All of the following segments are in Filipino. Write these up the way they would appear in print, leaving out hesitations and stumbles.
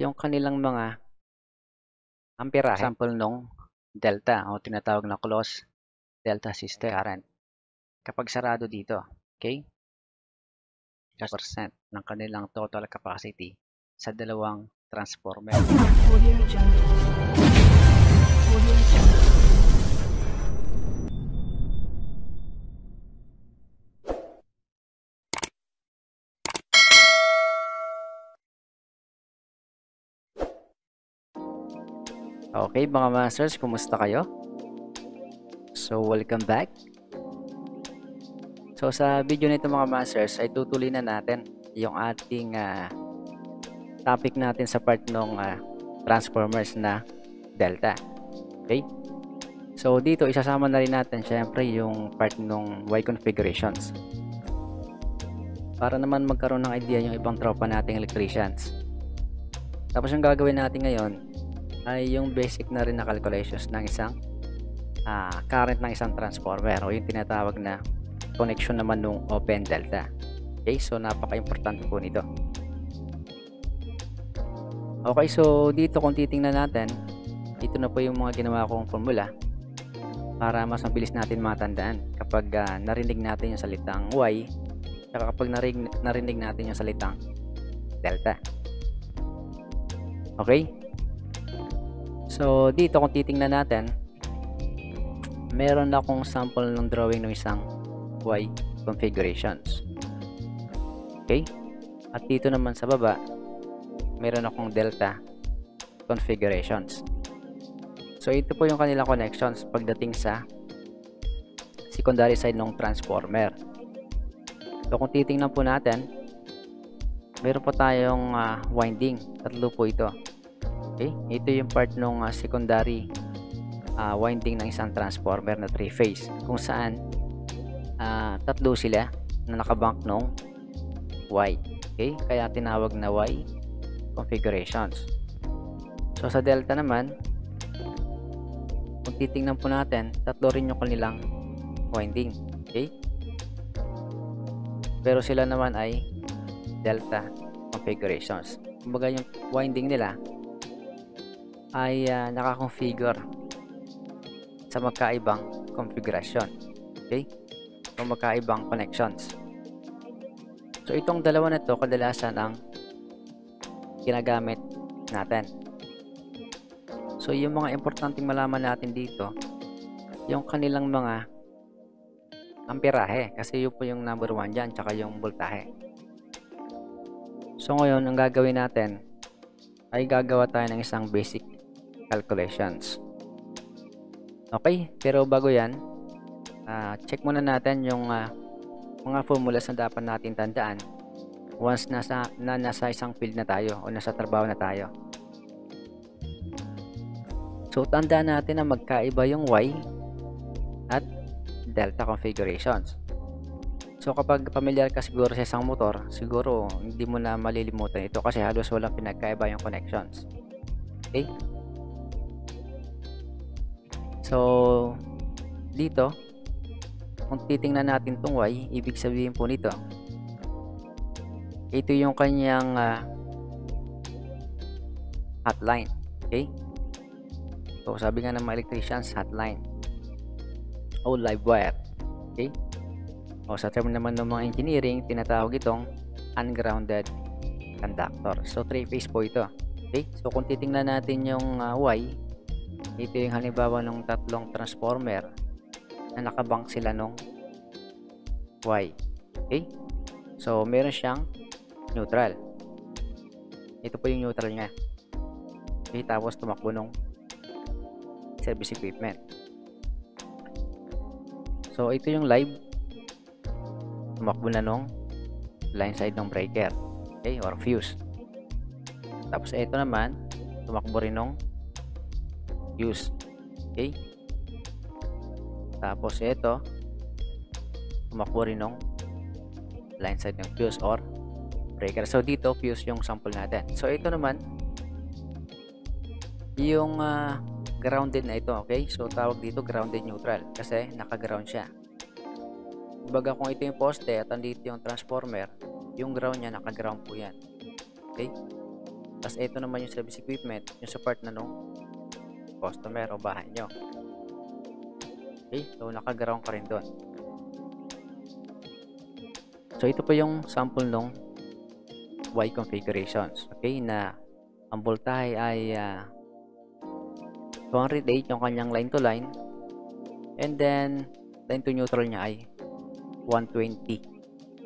yung kanilang mga amperahe. Example nung delta o tinatawag na closed delta system current. Kapag sarado dito, okay? Percent ng kanilang total capacity sa dalawang transformer. Okay, mga masters, kumusta kayo? So, welcome back. So, sa video nito mga masters ay tutuloy na natin yung ating topic natin sa part ng transformers na delta. Okay? So, dito isasama na rin natin syempre yung part ng Y configurations. Para naman magkaroon ng idea yung ibang tropa nating electricians. Tapos yung gagawin natin ngayon ay yung basic na rin na calculations ng isang current ng isang transformer o yung tinatawag na connection naman ng open delta. Okay, so napaka-importante po nito. Okay, so dito kung titingnan natin, ito na po yung mga ginawa kong formula para mas mabilis natin matandaan kapag narinig natin yung salitang Y at kapag narinig natin yung salitang delta. Okay? So dito kung titingnan natin, meron akong sample ng drawing ng isang Y configurations. Okay? At dito naman sa baba, meron akong delta configurations. So ito po yung kanilang connections pagdating sa secondary side ng transformer. So kung titingnan po natin, meron po tayong winding. Tatlo po ito. Okay? Ito yung part ng secondary winding ng isang transformer na 3-phase kung saan tatlo sila na nakabank nung Y. Okay? Kaya tinawag na Y configurations. So sa delta naman, kung titingnan po natin, tatlo rin yung kanilang winding. Okay? Pero sila naman ay delta configurations. Kumbaga yung winding nila ay nakakonfigure sa magkaibang configuration. Okay? O magkaibang connections. So itong dalawa na to kadalasan ang ginagamit natin. So yung mga importanteng malaman natin dito, yung kanilang mga amperahe, kasi yun po yung number 1 dyan, tsaka yung voltahe. So ngayon ang gagawin natin ay gagawa tayo ng isang basic calculations. Okay, pero bago yan, check muna natin yung mga formulas na dapat natin tandaan once nasa isang field na tayo o nasa trabaho na tayo. So tandaan natin na magkaiba yung Y at delta configurations. So kapag familiar ka siguro sa isang motor, siguro hindi mo na malilimutan ito kasi halos walang pinagkaiba yung connections. Okay? So dito, kung titingnan natin tong Y, ibig sabihin po nito, ito yung kanyang hotline. Okay? So sabi nga ng mga electricians, hotline o live wire. Okay? O sa term naman ng mga engineering, tinatawag itong ungrounded conductor. So 3-phase po ito. Okay? So kung titingnan natin yung Y, ito yung halimbawa ng tatlong transformer na nakabank sila nung Y. Okay? So meron siyang neutral. Ito po yung neutral niya. Okay? Tapos tumakbo nung service equipment. So ito yung live, tumakbo na nung line side ng breaker, okay, or fuse. Tapos ito naman tumakbo rin nung fuse. Okay? Tapos ito tumakbo rin nung line side ng fuse or breaker. So dito fuse yung sample natin. So ito naman yung grounded na ito. Okay? So tawag dito grounded neutral kasi naka-ground siya. Kumbaga kung ito yung poste at andito yung transformer, yung ground niya naka-ground po yan. Okay? Tapos ito naman yung service equipment, yung sa part na nung customer o bahay nyo. Okay, so naka-ground ka rin doon. So ito po yung sample nung Y configurations. Okay, na ang voltahe ay 208 yung kanyang line to line, and then line to neutral niya ay 120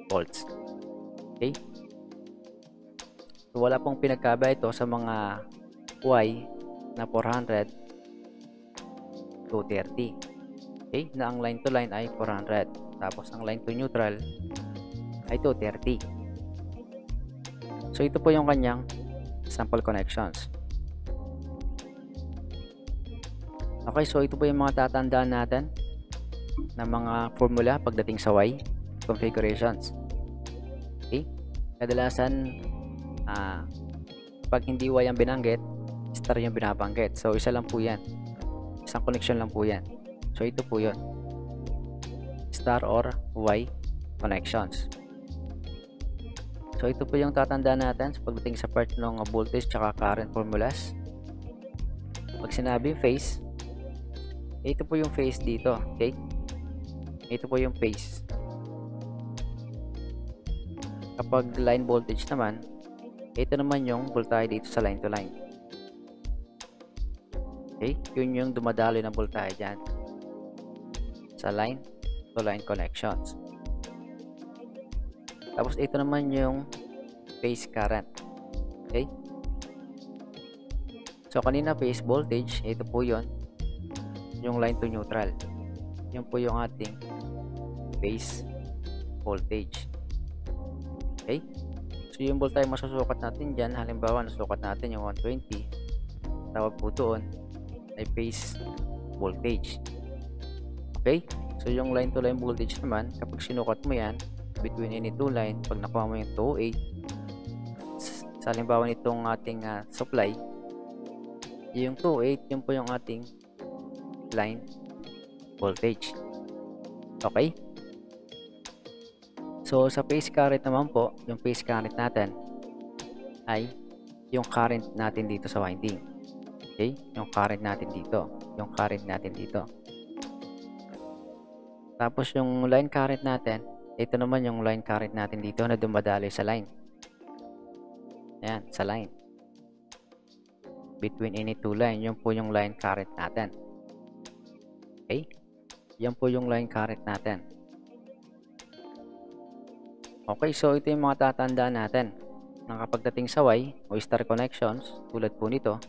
volts. Okay, so wala pong pinagkaba ito sa mga Y na 400 230. Okay, na ang line to line ay 400, tapos ang line to neutral ay 230. So ito po yung kanyang sample connections. Okay, so ito po yung mga tatandaan natin na mga formula pagdating sa Y configurations. Okay, kadalasan pag hindi Y ang binanggit, star yung binabanggit. So isa lang po yan, isang connection lang po yan. So ito po yun, star or Y connections. So ito po yung tatandaan natin sa pagdating sa part ng voltage tsaka current formulas. Pag sinabing phase, ito po yung phase dito. Okay, ito po yung phase. Kapag line voltage naman, ito naman yung voltahe dito sa line to line. Okay, yun yung dumadaloy ng voltahe dyan sa line to line connections. Tapos ito naman yung phase current. Okay, so kanina phase voltage, ito po yon, yung line to neutral. Yun po yung ating phase voltage. Okay, so yung voltage masusukat natin dyan, halimbawa nasukat natin yung 120, tawag po doon ay phase voltage. Okay, so yung line to line voltage naman, kapag sinukat mo yan between any two line, pag nakuha mo yung 208 sa halimbawa nitong ating supply, yung 208, yun po yung ating line voltage. Okay, so sa phase current naman po, yung phase current natin ay yung current natin dito sa winding. Okay, yung current natin dito, yung current natin dito. Tapos yung line current natin, ito naman yung line current natin dito na dumadaloy sa line. Ayan, sa line. Between any two line, yun po yung line current natin. Okay, yan po yung line current natin. Okay, so ito yung mga tatandaan natin na kapag dating sa Y o star connections, tulad po nito,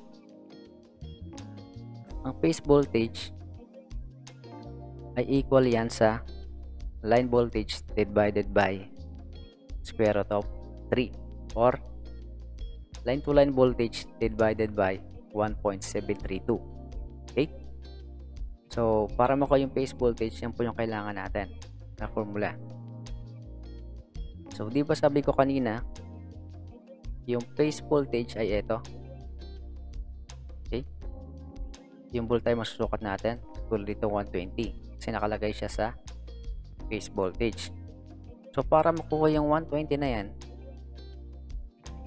ang phase voltage ay equal yan sa line voltage divided by square root of 3, or line to line voltage divided by 1.732. Okay, so para makuha yung phase voltage, yan po yung kailangan natin na formula. So di ba sabi ko kanina yung phase voltage ay ito. Okay, yung voltage masusukat natin tulad dito 120 kasi nakalagay siya sa phase voltage. So para makuha yung 120 na yan,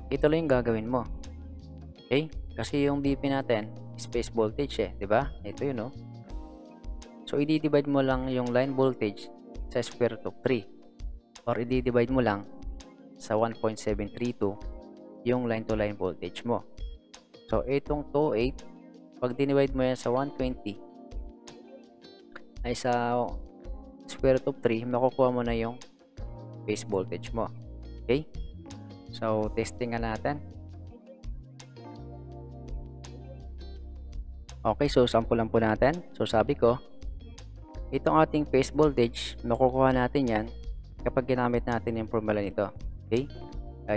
ito lang yung gagawin mo. Okay, kasi yung BP natin is phase voltage di ba? Ito yun, no? So i-divide mo lang yung line voltage sa square root of 3, or i-divide mo lang sa 1.732 yung line to line voltage mo. So itong 2.8, pag divide mo yan sa 120 ay sa square root of 3, makukuha mo na yung phase voltage mo. Okay, so testing nga natin. Okay, so sample lang po natin. So sabi ko, itong ating phase voltage, makukuha natin yan kapag ginamit natin yung formula nito. Okay,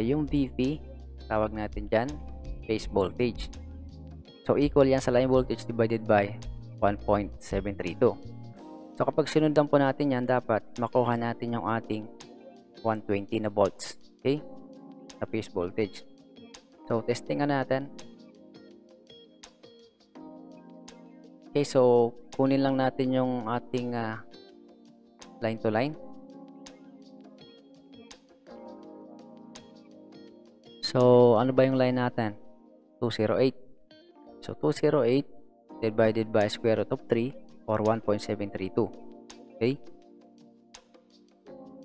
yung VP, tawag natin dyan phase voltage. So equal yan sa line voltage divided by 1.732. So kapag sinundan po natin yan, dapat makuha natin yung ating 120 na volts. Okay, sa phase voltage. So testing nga natin. Okay, so kunin lang natin yung ating line to line. So ano ba yung line natin? 208. So 208 divided by square root of 3 or 1.732. Okay?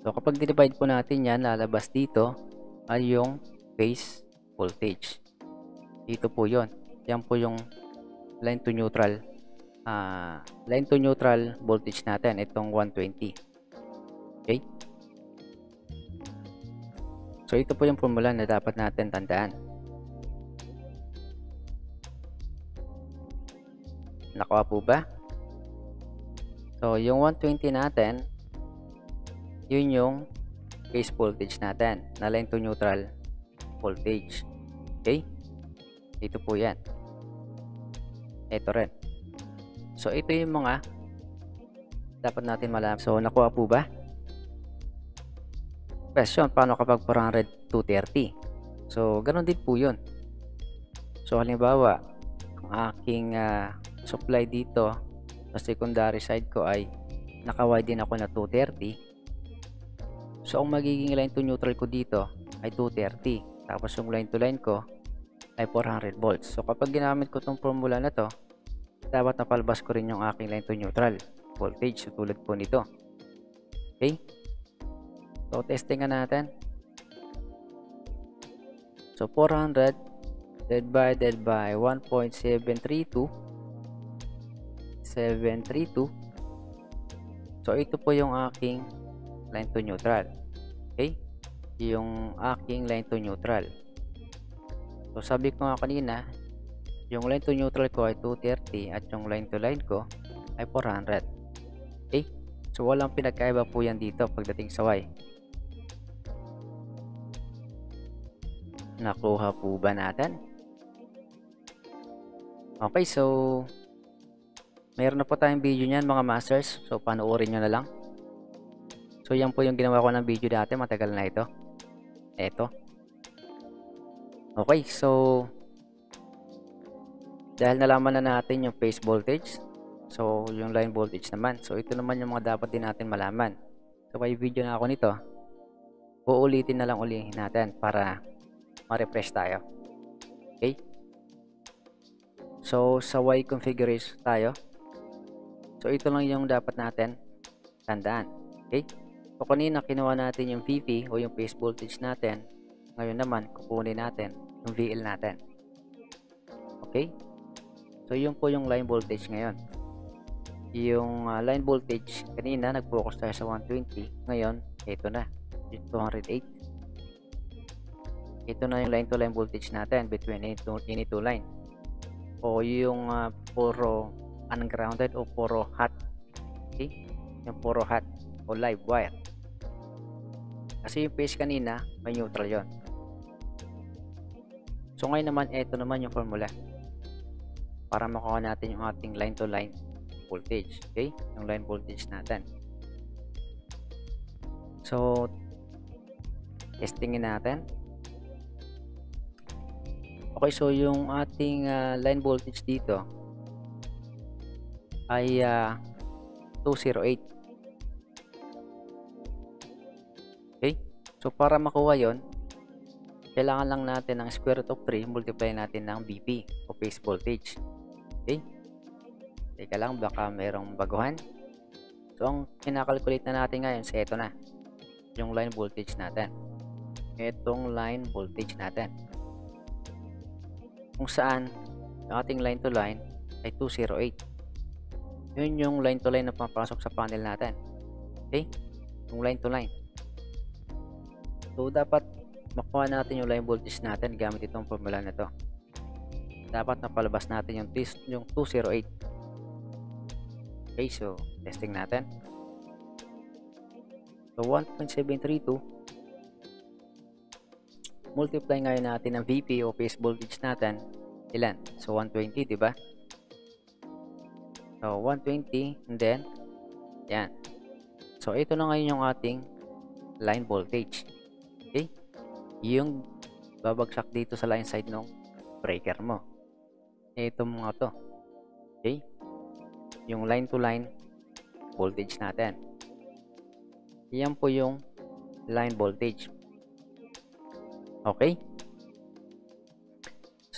So kapag divide po natin yan, lalabas dito ay yung phase voltage. Dito po yon. Yan po yung line to neutral voltage natin, itong 120. Okay? So ito po yung formula na dapat natin tandaan. Nakuha po ba? So yung 120 natin, yun yung phase voltage natin na line to neutral voltage. Okay? Ito po yan. Ito rin. So ito yung mga dapat natin malaman. So nakuha po ba? Question, paano kapag 400 230? So ganoon din po yun. So halimbawa, ang aking supply dito sa secondary side ko ay naka-wide din ako na 230. So ang magiging line to neutral ko dito ay 230. Tapos yung line to line ko ay 400 volts. So kapag ginamit ko tong formula na to, dapat napalabas ko rin yung aking line to neutral voltage, so tulad po nito. Okay? So testingan natin. So 400 divided by 1.732. So ito po yung aking line to neutral. Okay? Yung aking line to neutral. So sabi ko nga kanina, yung line to neutral ko ay 230 at yung line to line ko ay 400. Okay? So walang pinagkaiba po yan dito pagdating sa Y. Nakuha po ba natin? Okay, so meron na po tayong video niyan mga masters. So panoorin nyo na lang. So yan po yung ginawa ko ng video dati, matagal na ito. Eto. Okay, so dahil nalaman na natin yung phase voltage, so yung line voltage naman, so ito naman yung mga dapat din natin malaman. So may video na ako nito, uulitin na lang ulihin natin para ma-refresh tayo. Okay, so sa Y configuration tayo. So ito lang yung dapat natin tandaan. Okay, so kanina kinuha natin yung VP o yung phase voltage natin, ngayon naman kukunin natin yung VL natin. Okay, so yun po yung line voltage ngayon. Yung line voltage kanina nag-focus tayo sa 120, ngayon ito na yung 208. Ito na yung line to line voltage natin between any two line, o yung puro ungrounded o puro hot. Okay, yung puro hot o live wire, kasi yung phase kanina may neutral yon. So ngayon naman, ito naman yung formula para makuha natin yung ating line to line voltage. Okay, yung line voltage natin. So testingin natin. Okay, so yung ating line voltage dito ay 208. Okay, so para makuha yon, kailangan lang natin ng square root of 3, multiply natin ng BP o phase voltage. Okay, teka lang, baka mayroong baguhan. So ang kinakalculate na natin ngayon sa ito na yung line voltage natin. Itong line voltage natin, kung saan yung ating line to line ay 208. Yun yung line to line na papasok sa panel natin. Okay, yung line to line. So dapat makuha natin yung line voltage natin gamit itong formula na to. Dapat napalabas natin yung 208. Okay, so testing natin. So 1.732 multiply ngayon natin ang VP o phase voltage natin, ilan? So 120, di ba? So 120, and then yan. So ito na ngayon yung ating line voltage. Okay, yung babagsak dito sa line side ng breaker mo, ito mga to. Okay, yung line to line voltage natin, yan po yung line voltage. Okay,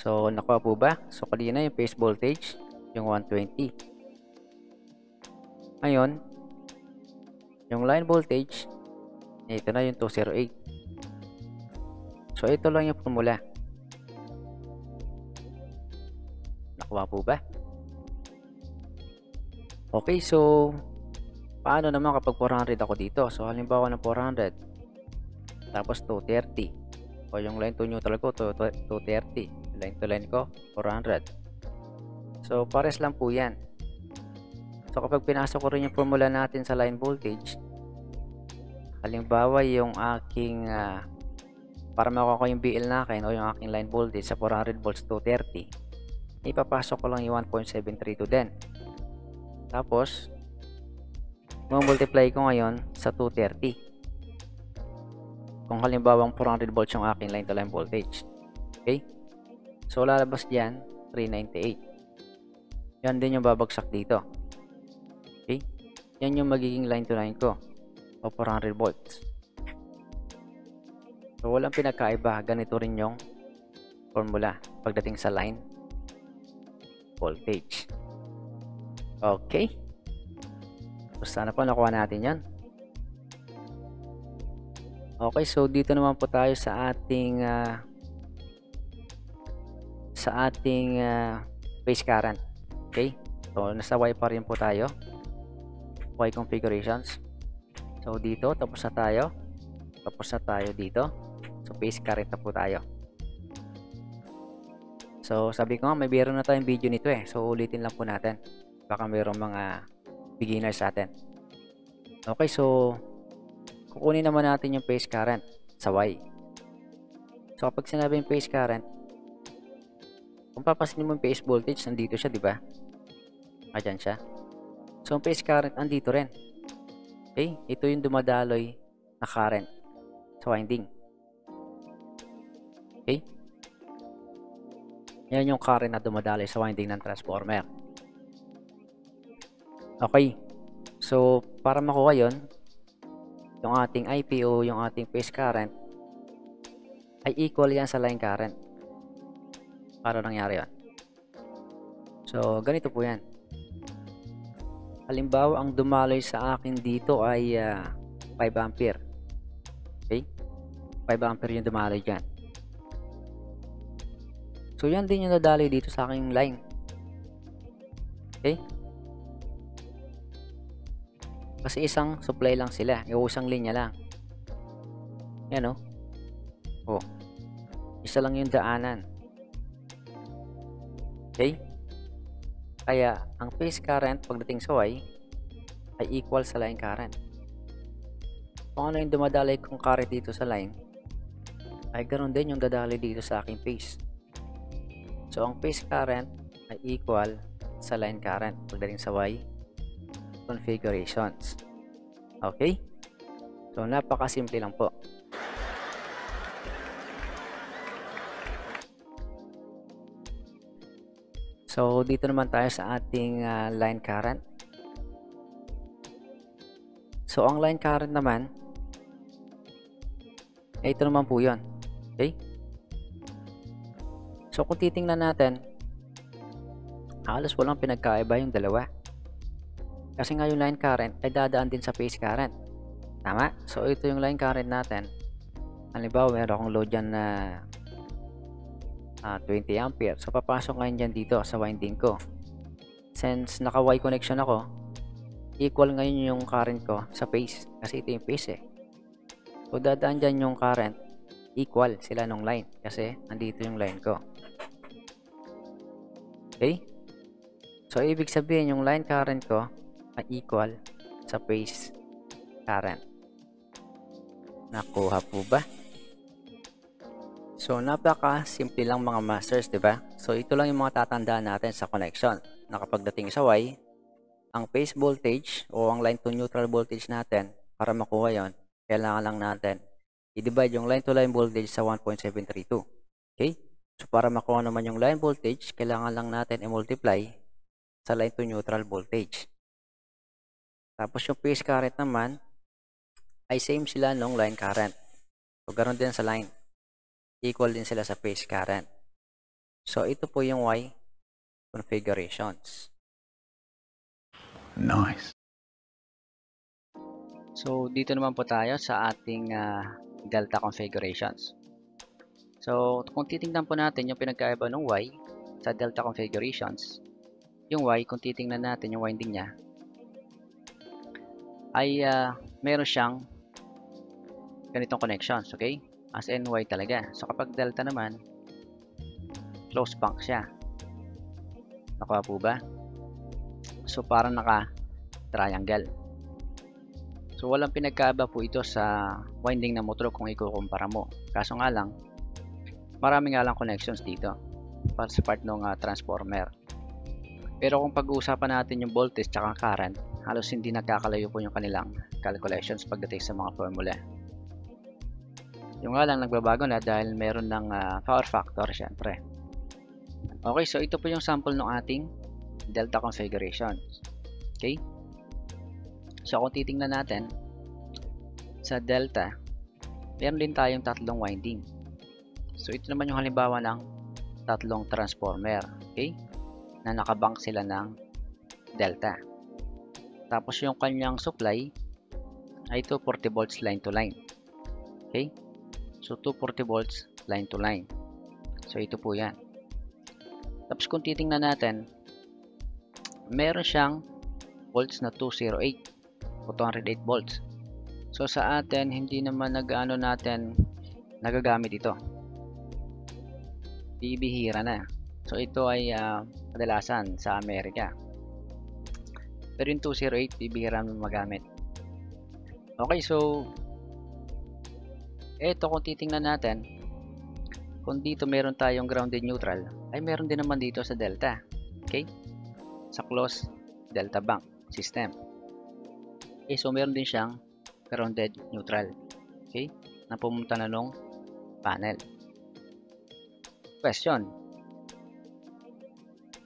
So, nakuha po ba? So, kanina yung phase voltage, yung 120. Ngayon, yung line voltage, ito na yung 208. So, ito lang yung formula. Nakuha po ba? Okay, so, paano naman kapag 400 ako dito? So, halimbawa ng 400, tapos 230. O yung line to neutral ko, 230. Line to line ko, 400. So, pares lang po yan. So, kapag pinasok ko rin yung formula natin sa line voltage, halimbawa yung aking, para makuha ko yung BL na akin o yung aking line voltage sa 400 volts 230, ipapasok ko lang yung 1.732 din. Tapos, multiply ko ngayon sa 230. Kung halimbawa 400 volts yung aking line to line voltage. Okay? So, lalabas dyan, 398. Yan din yung babagsak dito. Okay? Yan yung magiging line to line ko. O 400 volts. So, walang pinagkaiba. Ganito rin yung formula pagdating sa line voltage. Okay? So, sana po nakuha natin yan. Okay, so dito naman po tayo sa ating phase current. Okay? So, nasa Y pa rin po tayo. Y configurations. So, dito, tapos na tayo. Tapos na tayo dito. So, phase current na po tayo. So, sabi ko nga, may meron na tayong video nito eh. So, ulitin lang po natin. Baka mayroong mga beginners sa atin. Okay, so, kukunin naman natin yung phase current sa Y. So, kapag sinabing phase current, kung papasin mo yung phase voltage, nandito siya, di ba? Ayan siya. So, ang phase current, andito rin. Okay? Ito yung dumadaloy na current sa winding. Okay? Yan yung current na dumadaloy sa winding ng transformer. Okay. So, para makuha yon, yung ating IP o yung ating phase current ay equal yan sa line current. Para nangyari yan. So, ganito po yan. Halimbawa, ang dumaloy sa akin dito ay 5 ampere. Okay? 5 ampere yung dumaloy dyan. So, yan din yung nadaloy dito sa aking line. Okay? Kasi isang supply lang sila. Yung isang linya lang. Yan o. Oh. Isa lang yung daanan. Okay? Kaya, ang phase current pagdating sa Y ay equal sa line current. Kung ano yung dumadaloy kong current dito sa line, ay ganoon din yung dadaloy dito sa aking phase. So, ang phase current ay equal sa line current pagdating sa Y configurations. Okay? So, napakasimple lang po. So, dito naman tayo sa ating line current. So, ang line current naman, ito naman po yun. Okay? So, kung titingnan natin, halos walang pinagkaiba yung dalawa. Kasi nga yung line current ay dadaan din sa phase current. Tama? So, ito yung line current natin. Halimbawa, meron akong load dyan na 20 ampere. So, papasok ngayon dyan dito sa winding ko. Since naka-Y connection ako, equal ngayon yung current ko sa phase. Kasi ito yung phase eh. So, dadaan dyan yung current. Equal sila nung line. Kasi, nandito yung line ko. Okay? So, ibig sabihin, yung line current ko ay equal sa phase current. Nakuha po ba? So, napaka-simple lang mga masters, di ba? So, ito lang yung mga tatandaan natin sa connection. Na kapag dating sa Y, ang phase voltage o ang line to neutral voltage natin, para makuha yon, kailangan lang natin i-divide yung line to line voltage sa 1.732. Okay? So, para makuha naman yung line voltage, kailangan lang natin i-multiply sa line to neutral voltage. Tapos yung phase current naman, ay same sila nung line current. So, ganoon din sa line. Equal din sila sa phase current. So, ito po yung Y configurations. Nice. So, dito naman po tayo sa ating delta configurations. So, kung titingnan po natin yung pinagkaiba ng Y sa delta configurations, yung Y, kung titingnan natin yung winding niya, ay meron siyang ganitong connections, okay? As in Y talaga. So, kapag delta naman, close bank siya. Nakuha po ba? So, parang naka-triangle. So, walang pinagkaiba po ito sa winding ng motor kung ikukumpara mo. Kaso nga lang, marami nga lang connections dito para sa part ng transformer. Pero kung pag-uusapan natin yung voltage at current, halos hindi nagkakalayo po yung kanilang calculations pagdating sa mga formula. Yung nga lang nagbabago na dahil meron ng power factor syempre. Okay, so ito po yung sample ng ating delta configuration. Okay? So kung titingnan natin sa delta, meron din tayong tatlong winding. So ito naman yung halimbawa ng tatlong transformer, okay? Na nakabank sila ng delta. Tapos yung kanyang supply ay 240 volts line to line. Okay? So 240 volts line to line. So ito po 'yan. Tapos kung titingnan natin, meron siyang volts na 208 o 208 volts. So sa atin hindi naman natin nagagamit ito. Bibihira na. So ito ay kadalasan sa Amerika. Pero yung 208 bibihira na magamit. Okay, so ito kung titingnan natin, kung dito meron tayong grounded neutral, ay meron din naman dito sa delta. Okay? Sa closed delta bank system. Okay, so meron din siyang grounded neutral. Okay? Na pumunta na nung panel. Question.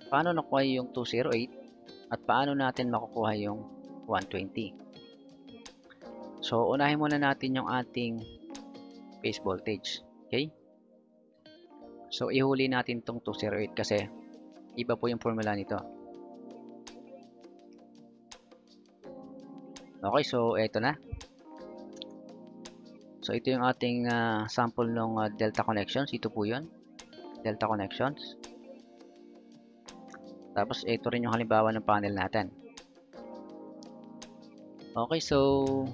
Paano nakuha yung 208 at paano natin makukuha yung 120? So, unahin muna natin yung ating base voltage. Okay? So, ihuli natin tong 208 kasi iba po yung formula nito. Okay, so eto na. So, ito yung ating sample ng delta connections. Ito po yun. Delta connections. Tapos, ito rin yung halimbawa ng panel natin. Okay, so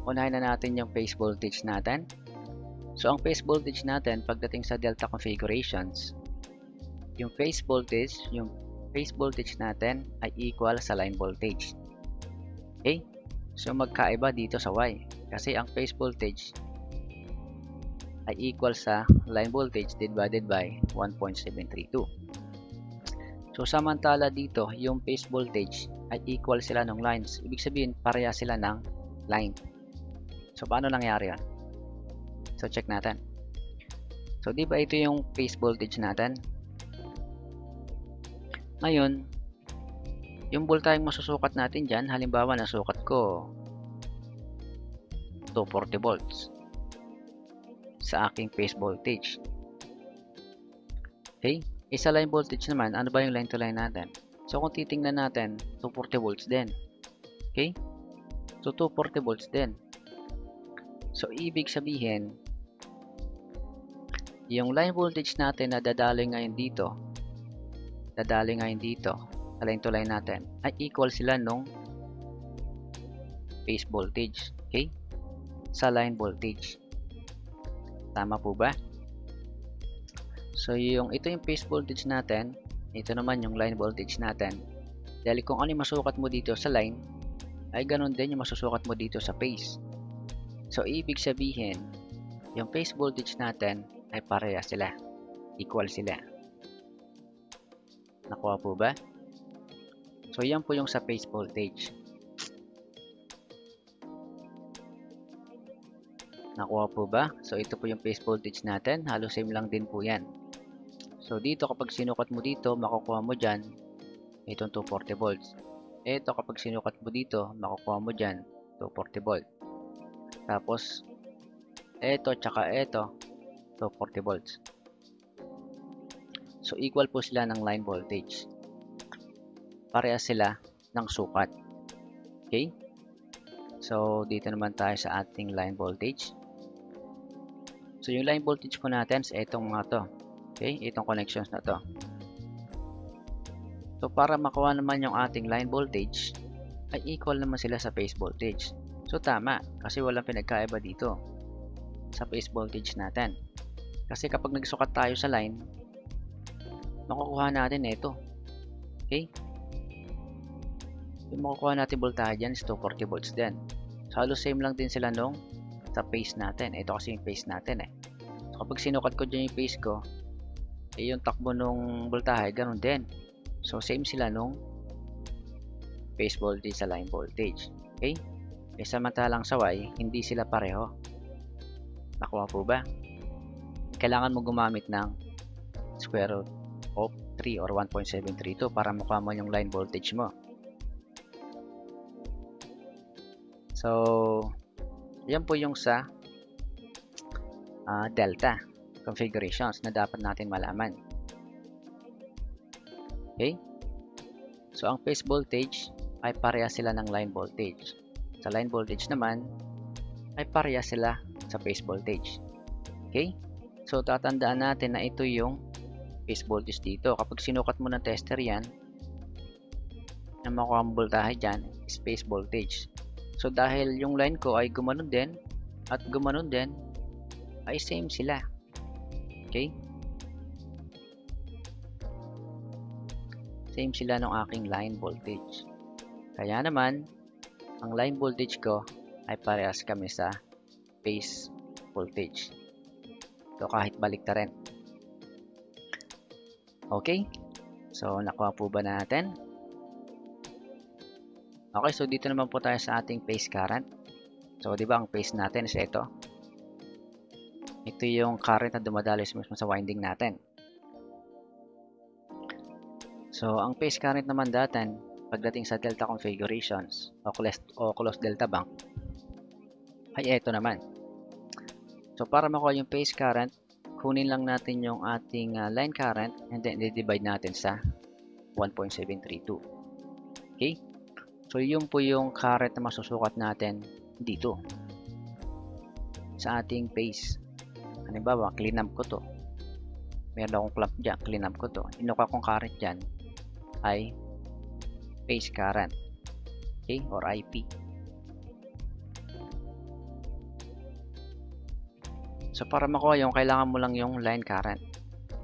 unahin na natin yung phase voltage natin. So, ang phase voltage natin pagdating sa delta configurations, yung phase voltage natin ay equal sa line voltage. Okay? So, magkaiba dito sa Y. Kasi ang phase voltage ay equal sa line voltage divided by 1.732. So, samantala dito, yung phase voltage ay equal sila ng lines. Ibig sabihin, pareha sila ng line. So, paano nangyari yan? So, check natin. So, di ba ito yung phase voltage natin? Ngayon, yung voltaheng masusukat natin dyan, halimbawa, nasukat ko 240 volts sa aking phase voltage. Okay? Isa line voltage naman, ano ba yung line to line natin? So, kung titingnan natin, 240 volts din. Okay? So, 240 volts din. So, ibig sabihin, yung line voltage natin na dadaloy ngayon dito, sa line to line natin, ay equal sila nung phase voltage. Okay? Sa line voltage. Tama po ba? So, ito yung phase voltage natin, ito naman yung line voltage natin. Dahil kung ano yung masukat mo dito sa line, ay ganun din yung masusukat mo dito sa phase. So, ibig sabihin, yung phase voltage natin ay pareha sila. Equal sila. Nakuha po ba? So, yan po yung sa phase voltage. Nakuha po ba? So, ito po yung phase voltage natin. Halos same lang din po yan. So, dito kapag sinukat mo dito, makukuha mo dyan itong 240 volts. Ito kapag sinukat mo dito, makukuha mo dyan 240 volts. Tapos, ito tsaka ito, 240 volts. So, equal po sila ng line voltage. Parehas sila ng sukat. Okay? So, dito naman tayo sa ating line voltage. So, yung line voltage po natin is itong mga to. Okay? Itong connections na to. So, para makuha naman yung ating line voltage, ay equal naman sila sa phase voltage. So, tama. Kasi walang pinagkaiba dito sa phase voltage natin. Kasi kapag nagsukat tayo sa line, makukuha natin ito. Okay? Yung makukuha natin voltage dyan is 240 volts din. So, halos same lang din sila nung sa phase natin. Ito kasi yung phase natin eh. So, kapag sinukat ko dyan yung phase ko, eh, yung takbo nung voltage, ganun din. So, same sila nung phase voltage sa line voltage. Okay? Eh, samantalang sa Y, hindi sila pareho. Nakuha po ba? Kailangan mo gumamit ng square root of 3 or 1.732 para makuha mo yung line voltage mo. So, yan po yung sa delta configurations na dapat natin malaman. Okay? So, ang phase voltage ay parehas sila ng line voltage. Sa line voltage naman, ay parehas sila sa phase voltage. Okay? So, tatandaan natin na ito yung phase voltage dito. Kapag sinukat mo ng tester yan, na makuha ang voltage dyan is phase voltage. So, dahil yung line ko ay gumanon din at gumanon din, ay same sila. Okay? Same sila ng aking line voltage. Kaya naman, ang line voltage ko ay parehas kami sa phase voltage. So, kahit baliktarin. Okay? So, nakuha po ba natin? Okay, so dito naman po tayo sa ating phase current. So, di ba ang phase natin is ito? Ito yung current na dumadalo mismo sa winding natin. So, ang phase current naman natin, pagdating sa delta configurations o closed delta bank, ay ito naman. So, para makuha yung phase current, kunin lang natin yung ating line current and then i-divide natin sa 1.732. Okay? So, yun po yung current na masusukat natin dito sa ating phase. Halimbawa, clean up ko to. Meron akong clamp dyan, clean up ko to. Inuka kong current dyan ay phase current. Okay? Or IP. So, para makuha yung, kailangan mo lang yung line current.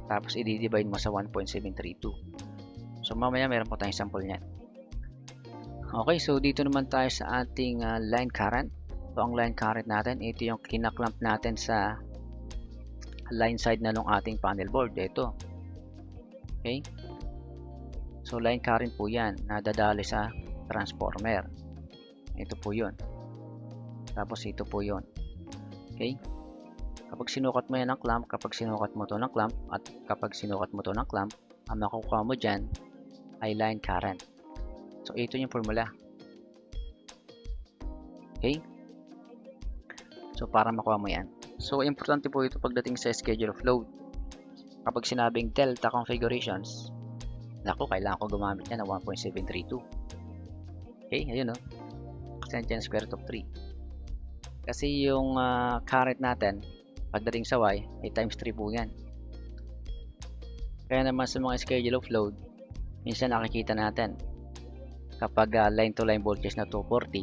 Tapos, i-divide mo sa 1.732. So, mamaya meron po tayong sample niyan. Okay, so dito naman tayo sa ating line current. So, ang line current natin, ito yung kinaklamp natin sa line side na ng ating panel board. Ito. Okay? So, line current po yan, nadadali sa transformer. Ito po yun. Tapos, ito po yun. Okay? Kapag sinukat mo yan ng clamp, kapag sinukat mo to ng clamp, at kapag sinukat mo to ng clamp, ang makukuha mo dyan ay line current. So, ito yung formula. Okay? So, para makuha mo yan. So, importante po ito pagdating sa schedule of load. Kapag sinabing delta configurations, naku, kailangan ko gumamit yan ng 1.732. Okay? Ayun, no? Kasi nandiyan square root of 3. Kasi yung current natin, pagdating sa Y, ay times 3 po yan. Kaya naman sa mga schedule of load, minsan nakikita natin kapag line to line voltage na 240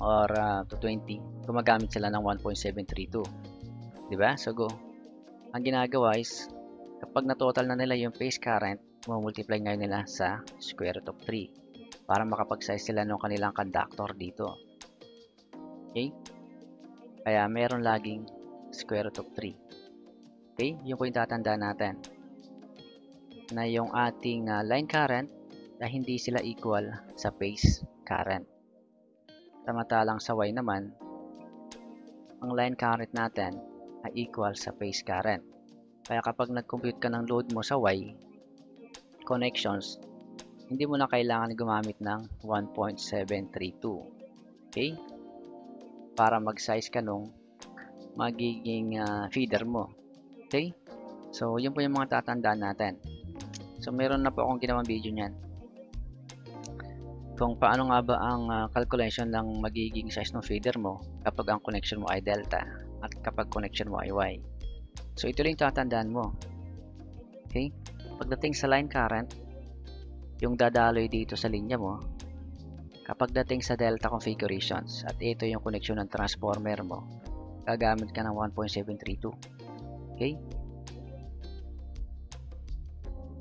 or 220, gumagamit sila ng 1.732. Diba? So, go. Ang ginagawa is, kapag na-total na nila yung phase current, multiply ngayon nila sa square root of 3 para makapag-size sila ng kanilang conductor dito. Okay? Kaya meron laging square root of 3. Okay? Yung po yung tatandaan natin. Na yung ating line current na hindi sila equal sa phase current. Samantalang sa Y naman, ang line current natin ay equal sa phase current. Kaya kapag nag-compute ka ng load mo sa Y connections, hindi mo na kailangan gumamit ng 1.732. Okay? Para mag-size ka nung magiging feeder mo. Okay? So, yun po yung mga tatandaan natin. So, meron na po akong ginawang video niyan. Kung paano nga ba ang calculation ng magiging size ng feeder mo kapag ang connection mo ay delta at kapag connection mo ay Y. So, ito lang yung tatandaan mo. Okay? Pagdating sa line current, yung dadaloy dito sa linya mo, kapag dating sa delta configurations at ito yung connection ng transformer mo, gagamit ka ng 1.732. Okay?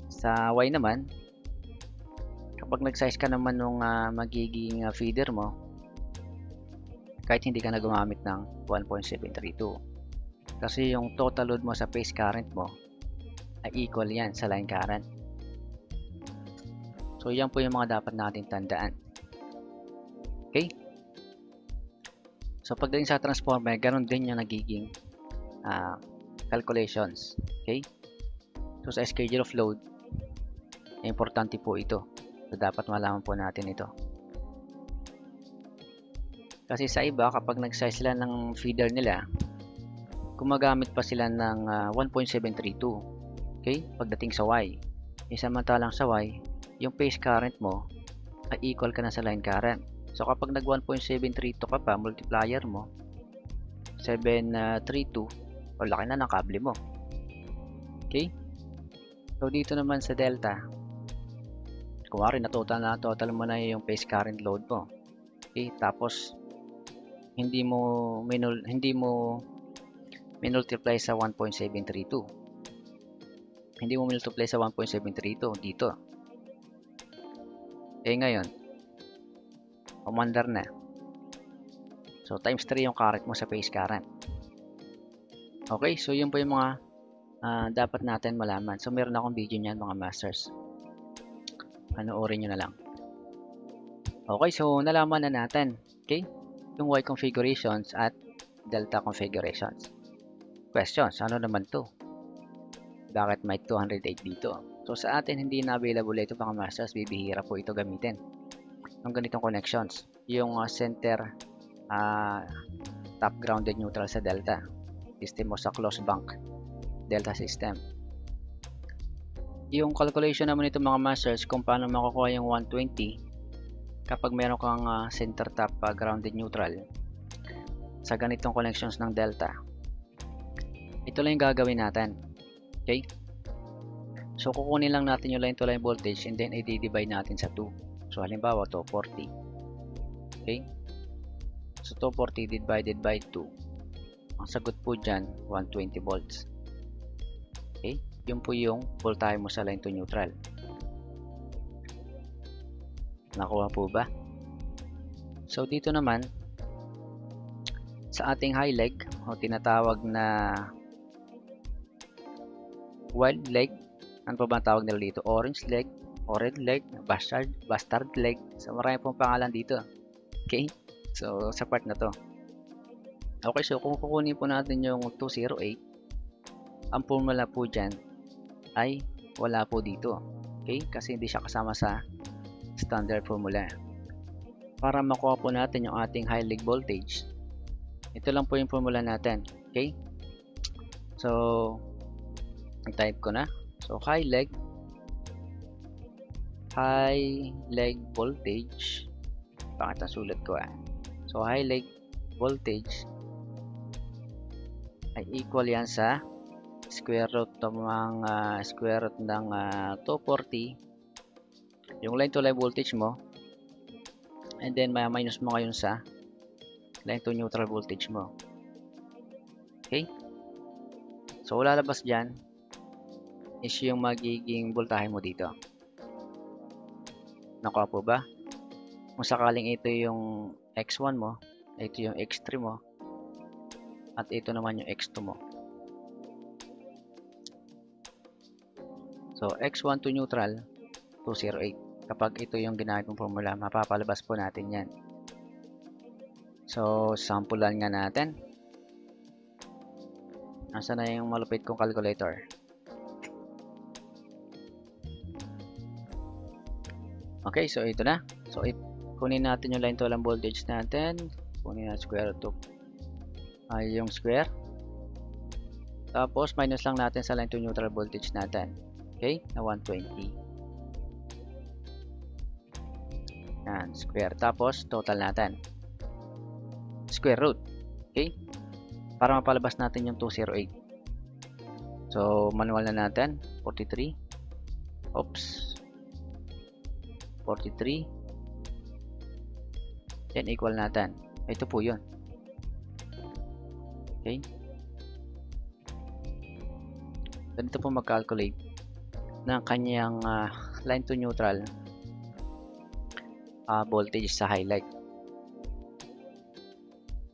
Sa Y naman, kapag nag-size ka naman nung magiging feeder mo, kahit hindi ka na gumamit ng 1.732. Kasi yung total load mo sa phase current mo ay equal yan sa line current. So, yan po yung mga dapat natin tandaan. Okay? So, pagdating sa transformer, ganun din yung nagiging calculations. Okay? So, sa schedule of load, importante po ito. So, dapat malaman po natin ito. Kasi sa iba, kapag nag-size sila ng feeder nila, gumagamit pa sila ng 1.732. Okay? Pagdating sa Y. Samantalang sa Y, yung phase current mo ay equal ka na sa line current. So, kapag nag 1.732 ka pa, multiplier mo, 732, o laki na ng kable mo. Okay? So, dito naman sa delta, kumari na total mo na yung phase current load mo. Okay? Tapos, hindi mo minultiply sa 1.732. Hindi mo multiply sa 1.732 dito. Ngayon, umandar na. So, times 3 yung current mo sa phase current. Okay, so yun po yung mga dapat natin malaman. So, meron akong video niyan mga masters. Panoorin nyo na lang. Okay, so nalaman na natin. Okay, yung Y configurations at delta configurations. Questions, ano naman to? Bakit may 208 dito? So, sa atin, hindi na available ito mga masters. Bibihira po ito gamitin. Yung ganitong connections. Yung center top grounded neutral sa delta. System mo sa closed bank delta system. Yung calculation naman ito mga masters kung paano makukuha yung 120 kapag meron kang center top grounded neutral sa ganitong connections ng delta. Ito lang yung gagawin natin. Okay? So, kukunin lang natin yung line to line voltage and then i-divide natin sa 2. So, halimbawa, 240. Okay? So, 240 divided by 2. Ang sagot po dyan, 120 volts. Okay? Yun po yung voltahe mo sa line to neutral. Nakuha po ba? So, dito naman, sa ating high leg, o tinatawag na wild leg, ano pa ba ang tawag nila dito? Orange leg, red leg, bastard leg. So, marami pong pangalan dito. Okay? So, sa part na to. Okay, so kung kukunin po natin yung 208, ang formula po dyan ay wala po dito. Okay? Kasi hindi siya kasama sa standard formula. Para makuha po natin yung ating high leg voltage, ito lang po yung formula natin. Okay? So, type ko na. So, high leg voltage. Bakit ang sulat ko So, high leg voltage ay equal yan sa square root ng 240 yung line to line voltage mo, and then minus mo ngayon sa line to neutral voltage mo. Okay? So, lalabas dyan is yung magiging voltahe mo dito. Nakuha po ba? Kung sakaling ito yung X1 mo, ito yung X3 mo, at ito naman yung X2 mo. So, X1 to neutral, 208. Kapag ito yung ginamit mong formula, mapapalabas po natin yan. So, sampulan nga natin. Nasaan na yung malupit kong calculator? Okay, so ito na. So, kunin natin yung line to line voltage natin. Kunin natin square root of yung square. Tapos, minus lang natin sa line to neutral voltage natin. Okay? Na 120. Yan, square. Tapos, total natin. Square root. Okay? Para mapalabas natin yung 208. So, manual na natin. 43. Oops. 43. Then, equal natin. Ito po yun. Okay? Ganito po mag-calculate ng kanyang line to neutral voltage sa highlight.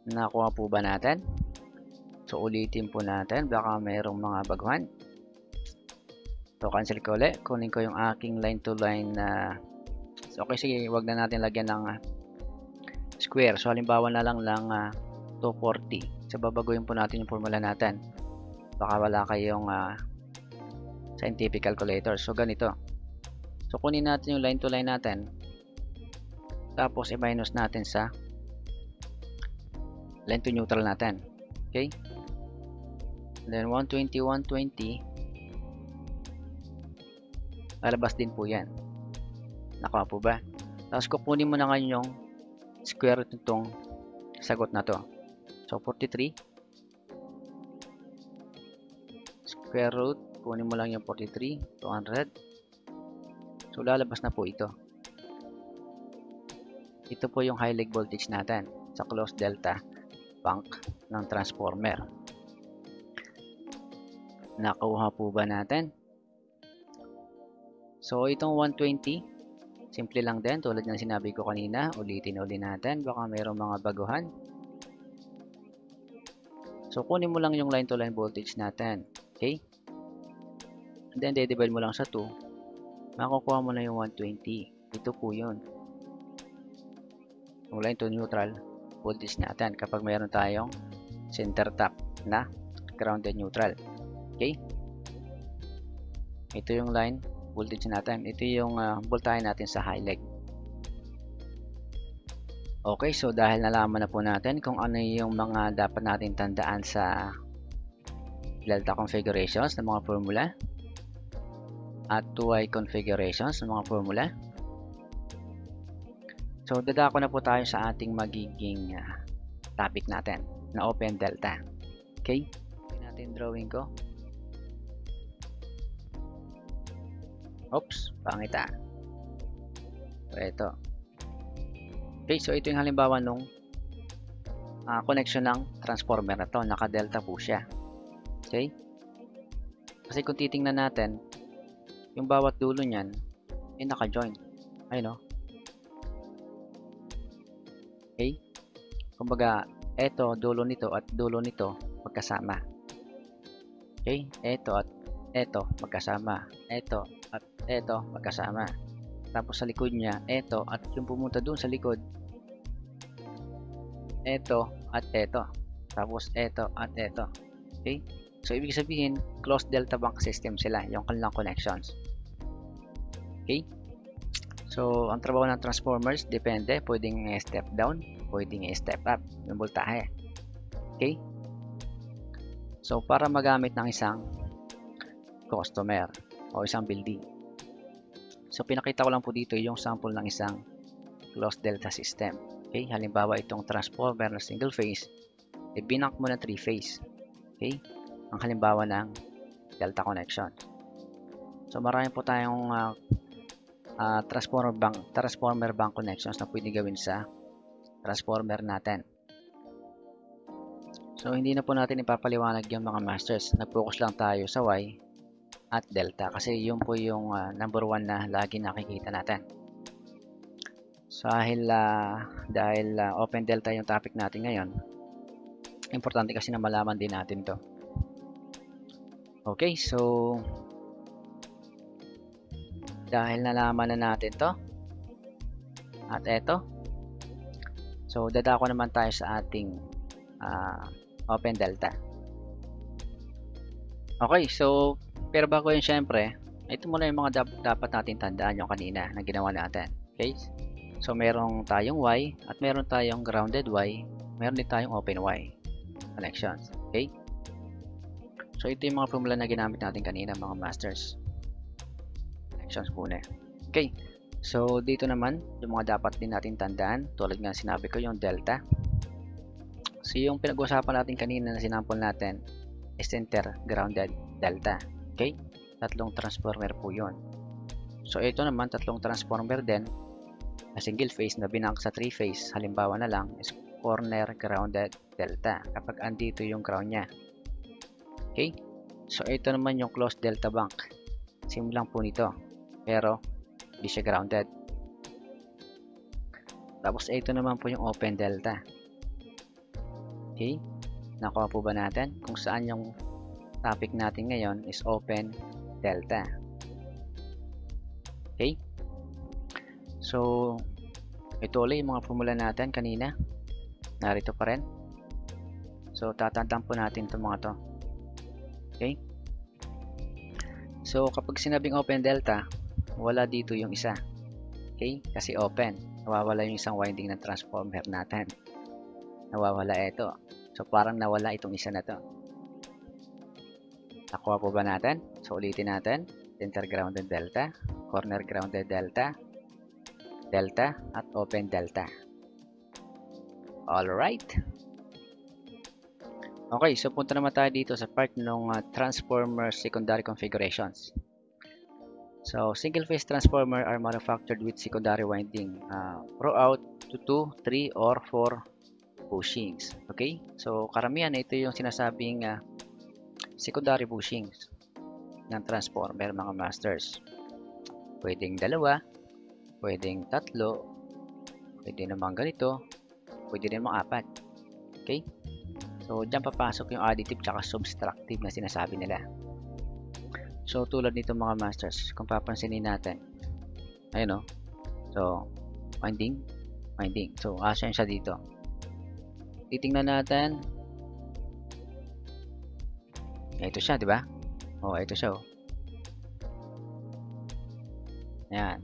Nakuha po ba natin? So, ulitin po natin. Baka mayroong mga baguhan. So, cancel ko ulit. Kunin ko yung aking line to line na so, okay, sige. Huwag na natin lagyan ng square. So, halimbawa na lang 240. So, babaguhin po natin yung formula natin. Baka wala kayong scientific calculator. So, ganito. So, kunin natin yung line to line natin. Tapos, i-minus natin sa line to neutral natin. Okay? And then, 120, 120. Lalabas din po yan. Nakuha po ba? Tapos, kukunin mo na ngayon yung square root nitong sagot na to. So, 43. Square root. Kunin mo lang yung 43. 200. So, lalabas na po ito. Ito po yung high leg voltage natin sa closed delta bank ng transformer. Nakuha po ba natin? So, itong 120, simple lang din. Tulad ng sinabi ko kanina, ulitin ulit natin. Baka mayroong mga baguhan. So, kunin mo lang yung line to line voltage natin. Okay? And then, divide mo lang sa 2. Makukuha mo na yung 120. Ito po yun. Yung line to neutral voltage natin kapag mayroon tayong center tap na grounded neutral. Okay? Ito yung line voltage natin. Ito yung voltahe natin sa high leg. Okay, so dahil nalaman na po natin kung ano yung mga dapat natin tandaan sa delta configurations ng mga formula at 2Y configurations ng mga formula. So, dadako na po tayo sa ating magiging topic natin na open delta. Okay? Gawin natin drawing ko. Oops, pangit ah. So, ito. Okay, so ito yung halimbawa nung connection ng transformer na to. Naka-delta po siya. Okay? Kasi kung titingnan natin, yung bawat dulo niyan ay naka-join. Ayun no? Okay? Kumbaga, eto, dulo nito at dulo nito magkasama. Okay? Eto at eto magkasama. Eto at eto magkasama. Tapos sa likod niya, eto at yung pumunta dun sa likod, eto at eto. Tapos eto at eto. Okay? So, ibig sabihin, closed delta bank system sila, yung kanilang connections. Okay? So, ang trabaho ng transformers, depende. Pwedeng step down, pwedeng step up yung voltahe. Okay? So, para magamit ng isang customer o isang building. So, pinakita ko lang po dito yung sample ng isang closed delta system. Okay? Halimbawa, itong transformer na single phase, binak mo na 3 phase. Okay? Ang halimbawa ng delta connection. So, marami po tayong transformer bank connections na pwede gawin sa transformer natin. So, hindi na po natin ipapaliwanag yung mga masters. Nag-focus lang tayo sa Y at delta kasi yun po yung number 1 na lagi nakikita natin. So, dahil open delta yung topic natin ngayon, importante kasi na malaman din natin to. Okay, so dahil nalaman na natin to at eto, so dadako naman tayo sa ating open delta. Okay, so pero bago yun, syempre ito muna yung mga dapat natin tandaan yung kanina na ginawa natin. Okay, so meron tayong Y at meron tayong grounded Y, meron din tayong open Y connections. Okay, so So ito yung mga formula na ginamit natin kanina mga masters. Connections muna. Okay. So dito naman yung mga dapat din natin tandaan, tulad nga sinabi ko yung delta. So yung pinag-usapan natin kanina na sinample natin is center grounded delta. Okay? Tatlong transformer po yun. So ito naman tatlong transformer din na single phase na binank sa 3 phase. Halimbawa na lang is corner grounded delta kapag andito yung ground nya. Okay? So ito naman yung closed delta bank. Same lang po nito. Pero hindi siya grounded. Tapos ito naman po yung open delta. Okay? Nakuha po ba natin kung saan yung topic natin ngayon is open delta. Okay? So ito ulit yung mga formula natin kanina. Narito pa rin. So tatandaan po natin itong mga to. Okay? So kapag sinabing open delta, wala dito yung isa. Okay? Kasi open. Nawawala yung isang winding ng transformer natin. Nawawala ito. So parang nawala itong isa na to. Nakuha po ba natin? So ulitin natin. Center grounded delta, corner grounded delta, delta, at open delta. Alright. Okay, so punta naman tayo dito sa part ng transformer secondary configurations. So, single phase transformer are manufactured with secondary winding throughout to 2, 3, or 4 bushings. Okay? So, karamihan ito yung sinasabing secondary bushings ng transformer mga masters. Pwedeng dalawa, pwedeng tatlo, pwede naman ganito, pwede din mga apat. Okay? So, dyan papasok yung additive tsaka subtractive na sinasabi nila. So, tulad nito mga masters, kung papansinin natin, ayun o. So, winding. So, asan siya dito? Titingnan natin. Ito siya, di ba? Oh, ito siya. Ayan.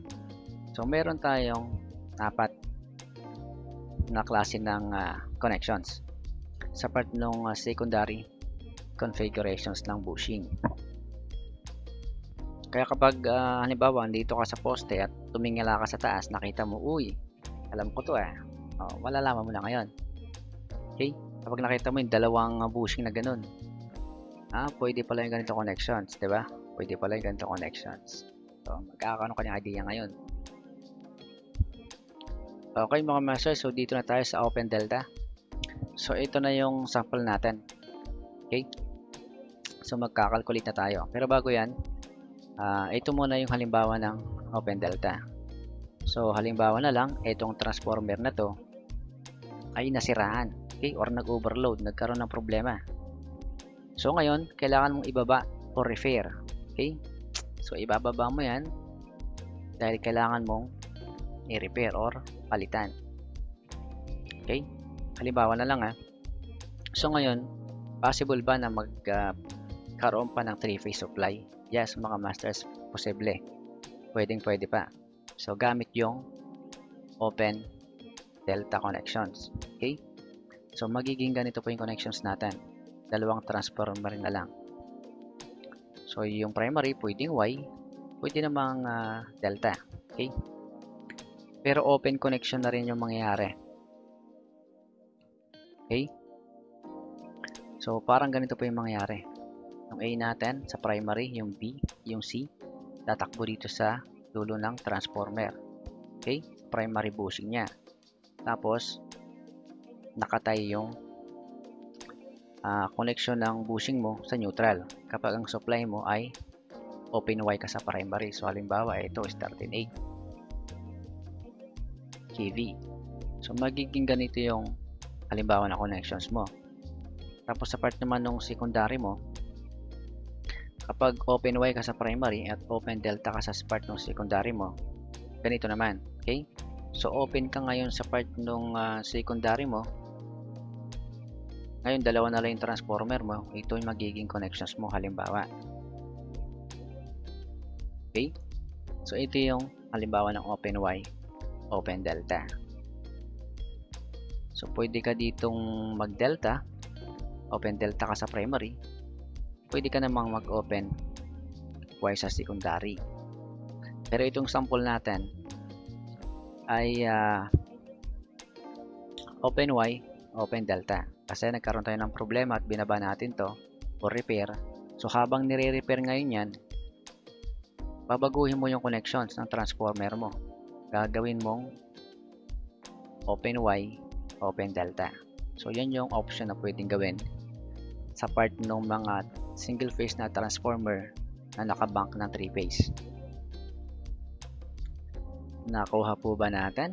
So, meron tayong apat na klase ng connections sa part ng secondary configurations ng bushing. Kaya kapag halimbawa dito ka sa poste at tumingala ka sa taas, nakita mo, uy, alam ko to malalaman mo na ngayon. Okay? Kapag nakita mo yung dalawang bushing na ganun, pwede pala yung ganito connections, di ba? Pwede pala yung ganito connections. So, magkakaroon ka ng idea ngayon. Okay mga masters, so dito na tayo sa open delta. So ito na yung sample natin. Okay? So magkakalculate na tayo. Pero bago yan, ito muna yung halimbawa ng open delta. So halimbawa na lang, itong transformer na to ay nasiraan. Okay? Or nag-overload, nagkaroon ng problema. So ngayon, kailangan mong ibaba or repair. Okay? So ibababa mo yan dahil kailangan mong i-repair or palitan. Okay? Halimbawa na lang So ngayon, possible ba na magkaroon pa ng 3-phase supply? Yes, mga masters, posible. Pwede pa. So gamit yung open delta connections. Okay? So magiging ganito po yung connections natin. Dalawang transformer na lang. So yung primary pwedeng Y, pwede namang delta. Okay? Pero open connection na rin yung mangyayari. Okay? So, parang ganito po yung mangyayari. Yung A natin sa primary, yung B, yung C, tatakbo dito sa dulo ng transformer. Okay? Primary bushing niya. Tapos, nakatay yung connection ng bushing mo sa neutral. Kapag ang supply mo ay open Y ka sa primary. So, halimbawa, ito is 13.8 kV. So, magiging ganito yung halimbawa na connections mo. Tapos sa part naman ng secondary mo, kapag open Y ka sa primary at open delta ka sa part ng secondary mo, ganito naman. Okay? So open ka ngayon sa part ng secondary mo. Ngayon dalawa na lang yung transformer mo. Ito yung magiging connections mo halimbawa. Okay? So ito yung halimbawa ng open Y, open delta. So, pwede ka ditong mag-delta, open delta ka sa primary, pwede ka namang mag-open Y sa secondary. Pero itong sample natin ay open Y, open delta. Kasi nagkaroon tayo ng problema at binaba natin to for repair. So habang nire-repair ngayon yan, babaguhin mo yung connections ng transformer mo. Gagawin mong open Y, open delta. So yan yung option na pwedeng gawin sa part ng mga single phase na transformer na nakabank ng 3 phase. Nakuha po ba natin?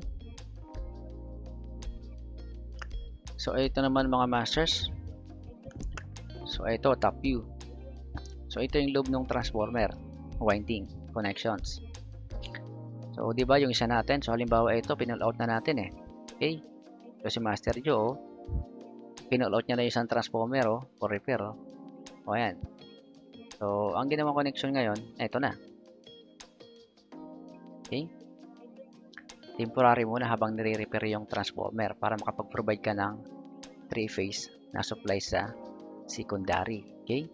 So ito naman mga masters. So ito top view. So ito yung loob ng transformer, winding, connections. So di ba yung isa natin, so halimbawa ito pinull out na natin eh. Okay? So si Master Joe, pinull out niya na yung isang transformer for repair O ayan. So ang ginawang connection ngayon, ito na. Okay? Temporary muna habang nire-repair yung transformer para makapag-provide ka ng 3-phase na supply sa secondary. Okay?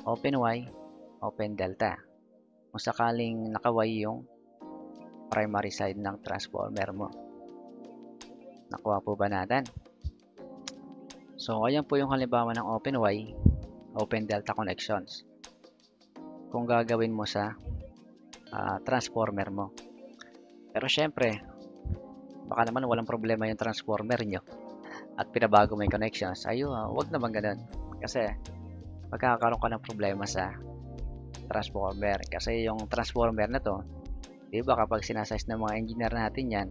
Open Y, open delta. Kung sakaling naka-Y yung primary side ng transformer mo. Nakuha po ba natin? So, ayan po yung halimbawa ng open Y, open delta connections. Kung gagawin mo sa transformer mo. Pero syempre, baka naman walang problema yung transformer nyo at pinabago mo yung connections. Wag naman ganun. Kasi magkakaroon ka ng problema sa transformer. Kasi yung transformer na to, di ba kapag sinasize ng mga engineer natin yan,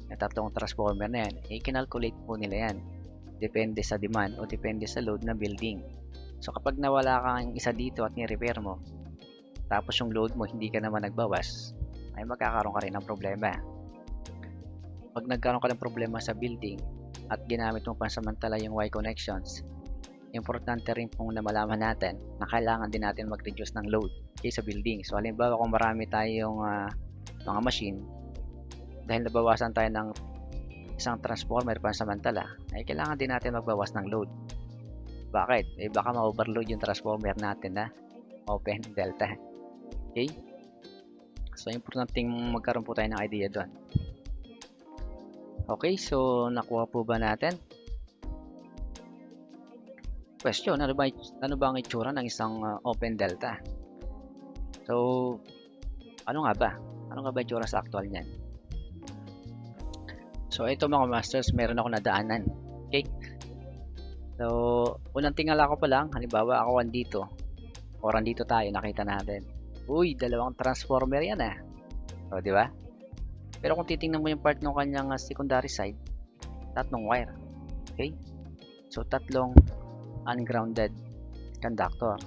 yung tatlong transformer na yan, i-calculate po nila yan. Depende sa demand o depende sa load ng building. So kapag nawala kang isa dito at ni-repair mo, tapos yung load mo hindi ka naman nagbawas, ay magkakaroon ka rin ng problema. Pag nagkaroon ka ng problema sa building at ginamit mo pansamantala yung Y connections, importante rin pong na malaman natin na kailangan din natin mag-reduce ng load sa building. So halimbawa kung marami tayong mga machine, dahil nabawasan tayo ng isang transformer pansamantala, ay kailangan din natin magbawas ng load. Bakit? Baka ma-overload yung transformer natin na open delta. Okay? So, importanteng magkaroon po tayo ng idea doon. Okay, so nakuha po ba natin? Question, ano ba ang itsura ng isang open delta? So, ano nga ba? Ano nga ba itsura sa actual niyan? So, ito mga masters, meron ako nadaanan. Okay? So, unang tingala ko pa lang, halimbawa ako andito, o andito tayo, nakita natin. Uy, dalawang transformer yan O, di ba? Pero kung titingnan mo yung part ng kanyang secondary side, tatlong wire. Okay? So, tatlong ungrounded conductor.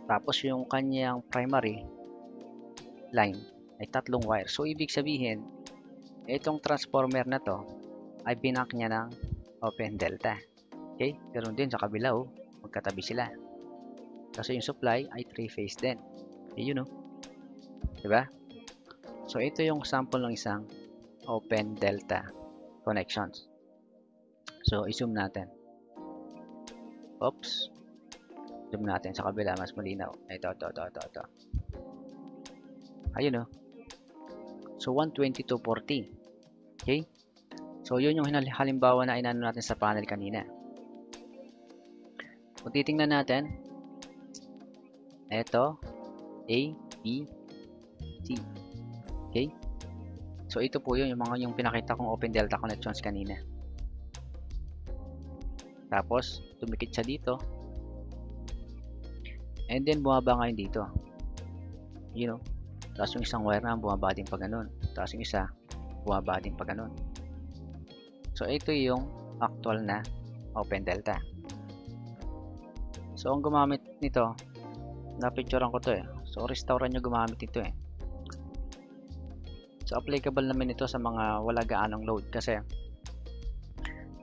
Tapos yung kanyang primary line ay tatlong wire. So, ibig sabihin, itong transformer na to ay binak niya ng open delta. Okay? Ganoon din sa kabila, magkatabi sila. Kasi yung supply ay 3-phase din. Yun diba? So ito yung sample ng isang open delta connections. So i-zoom natin. Oops. Zoom natin sa kabila, mas malinaw. Ito. Ayun So 122.40. Okay? So yun yung halimbawa na inano natin sa panel kanina. Kung titingnan natin, ito, A, B, C. Okay? So, ito po yung pinakita kong open delta connections kanina. Tapos, tumikit siya dito. And then, bumaba ngayon dito. Tapos yung isang wire na bumaba din pa ganun. Tapos yung isa, bumaba din pa ganun. So, ito yung actual na open delta. So, ang gumamit nito, napicturean ko to So, restaurant nyo gumamit ito So, applicable naman ito sa mga wala gaanong load kasi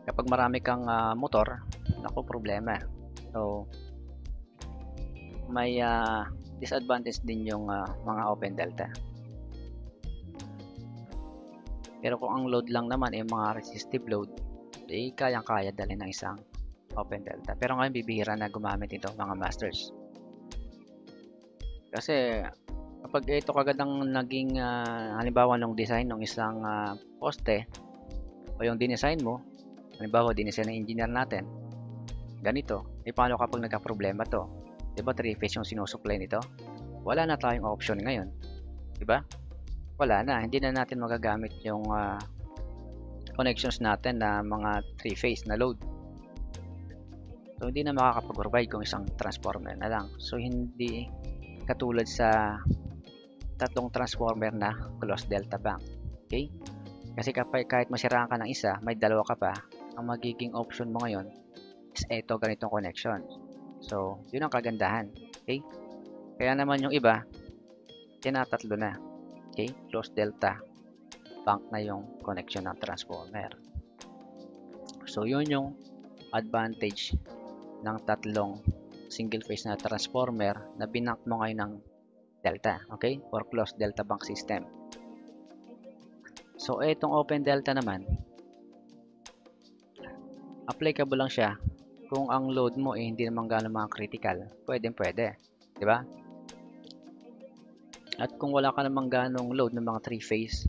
kapag marami kang motor, problema. So, may disadvantage din yung mga open delta. Pero kung ang load lang naman ay mga resistive load, kayang-kaya dalhin ng isang Open Delta. Pero ngayon bibihira na gumamit ito mga masters. Kasi kapag ito kagad ang naging halimbawa ng design ng isang poste o yung dinesign mo, halimbawa dinesign ng engineer natin, ganito, paano kapag nagka-problema to? Diba 3-phase yung sinusupply nito? Wala na tayong option ngayon. Diba? Wala na. Hindi na natin magagamit yung connections natin na mga 3-phase na load. So, hindi na makakapag-provide kung isang transformer na lang. So, hindi katulad sa tatlong transformer na closed delta bank. Okay? Kasi kahit masiraan ka ng isa, may dalawa ka pa, ang magiging option mo ngayon is ito, ganitong connection. So, yun ang kagandahan. Okay? Kaya naman yung iba, tinatatlo na. Okay? Closed delta bank na yung connection ng transformer. So, yun yung advantage ng tatlong single phase na transformer na binank mo ngayon ng delta, okay? Or closed delta bank system. So, itong open delta naman, applicable lang siya kung ang load mo hindi naman gano'ng mga critical. Pwede, di ba? At kung wala ka namang ganong load ng mga 3-phase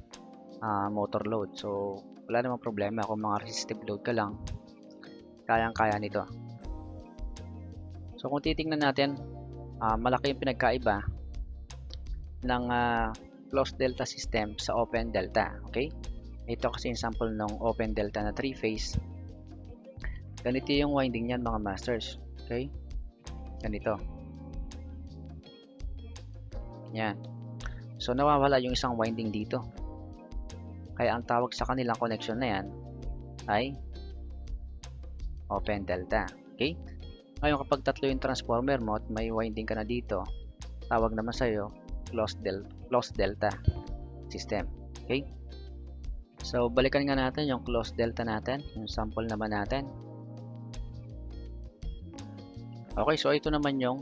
motor load, so wala namang problema kung mga resistive load ka lang, kayang-kaya nito. So kung titingnan natin, malaki yung pinagkaiba ng closed delta system sa open delta. Okay? Ito kasi yung sample ng open delta na 3-phase. Ganito yung winding niyan mga masters. Okay? Ganito. Yan. So nawawala yung isang winding dito. Kaya ang tawag sa kanilang connection na yan ay open delta. Okay? Ngayon kapag tatlo yung transformer mo at may winding ka na dito, tawag naman sa'yo closed delta system. Okay? So balikan nga natin yung closed delta natin, yung sample naman natin. Okay, so ito naman yung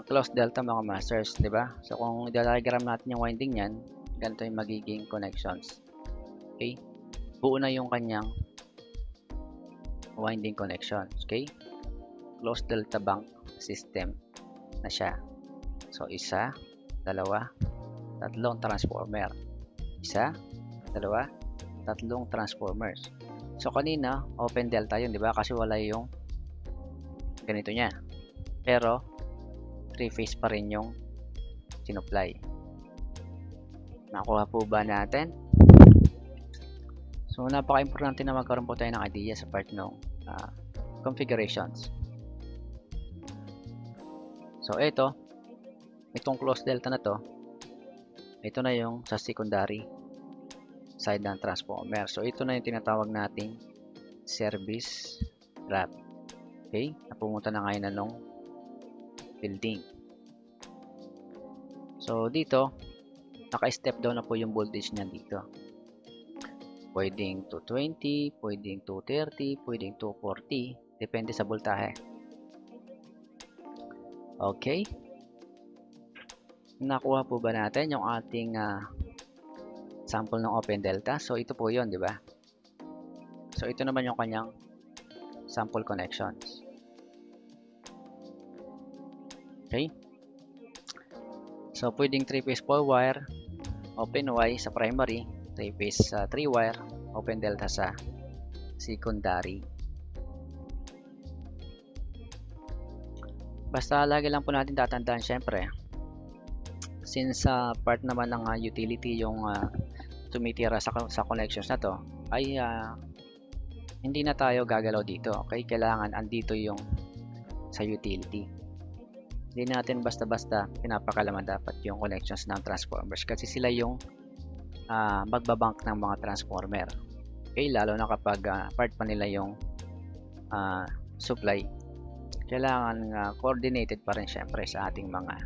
closed delta mga masters, di ba? So kung i-diagram natin yung winding niyan, ganito yung magiging connections. Okay? Buo na yung kanyang winding connections. Okay? Closed delta bank system na siya. So, isa, dalawa, tatlong transformer. Isa, dalawa, tatlong transformers. So, kanina, open delta yun, di ba? Kasi wala yung ganito niya. Pero, 3-phase pa rin yung sinupply. Nakuha po ba natin? So, napaka-importante na magkaroon po tayo ng idea sa part ng configurations. So, itong closed delta na to, ito na yung sa secondary side ng transformer. So, ito na yung tinatawag nating service wrap. Okay? Napumunta na ngayon na nung building. So, dito, naka-step down na po yung voltage niyan dito. Pwedeng 220, pwedeng 230, pwedeng 240. Depende sa voltahe. Okay. Nakuha po ba natin yung ating sample ng open delta? So, ito po yun, di ba? So, ito naman yung kanyang sample connections. Okay. So, pwedeng 3-phase 4-wire, open Y sa primary, 3-phase 3-wire, open delta sa secondary. Basta lagi lang po natin tatandaan syempre, since part naman ng utility yung tumitira sa connections na to, ay hindi na tayo gagalaw dito. Okay? Kailangan andito yung sa utility. Hindi natin basta-basta pinapakalaman dapat yung connections ng transformers kasi sila yung magbabank ng mga transformer. Okay? Lalo na kapag part pa nila yung supply. Kailangan coordinated pa rin syempre sa ating mga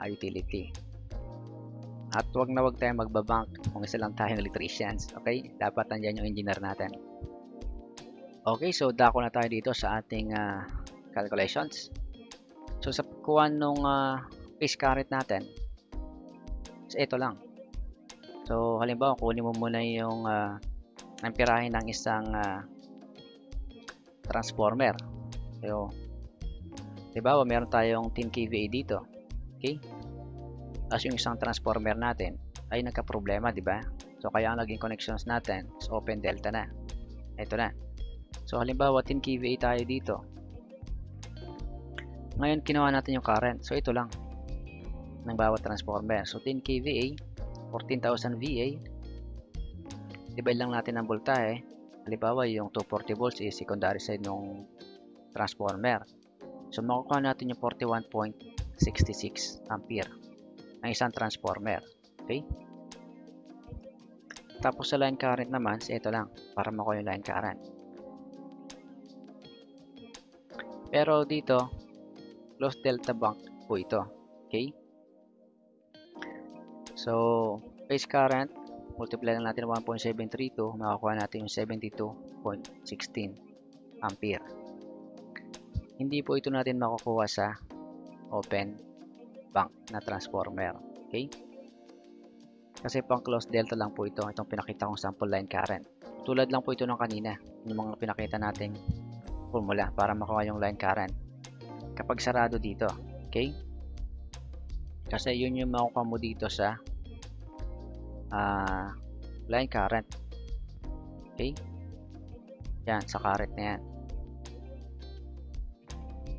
utility. At wag na wag tayong magbabank kung isa lang tayong electricians. Okay? Dapat nandiyan yung engineer natin. Okay, so dako na tayo dito sa ating calculations. So sa pagkuha nung phase current natin, so ito lang. So halimbawa, kunin mo muna yung amperahe ng isang transformer. So, diba, meron tayong 10 kVA dito. Okay? Tapos yung isang transformer natin ay nagka-problema, diba? So, kaya ang naging connections natin is open delta na. Ito na. So, halimbawa, 10 kVA tayo dito. Ngayon, kinuha natin yung current. So, ito lang ng bawat transformer. So, 10 kVA, 14,000 VA. Divide lang natin ang voltahe. Halimbawa, yung 240 volts is secondary side ng transformer. So, makukuha natin yung 41.66 ampere ng isang transformer. Okay? Tapos sa line current naman, ito lang para makuha yung line current. Pero dito, closed delta bank po ito. Okay? So, phase current, multiply lang natin 1.732, makakuha natin yung 72.16 ampere. Hindi po ito natin makukuha sa open bank na transformer. Okay? Kasi pang closed delta lang po ito. Itong pinakita kong sample line current. Tulad lang po ito ng kanina. Yung mga pinakita nating formula para makuha yung line current. Kapag sarado dito. Okay? Kasi yun yung makukuha mo dito sa line current. Okay? Yan, sa current na yan.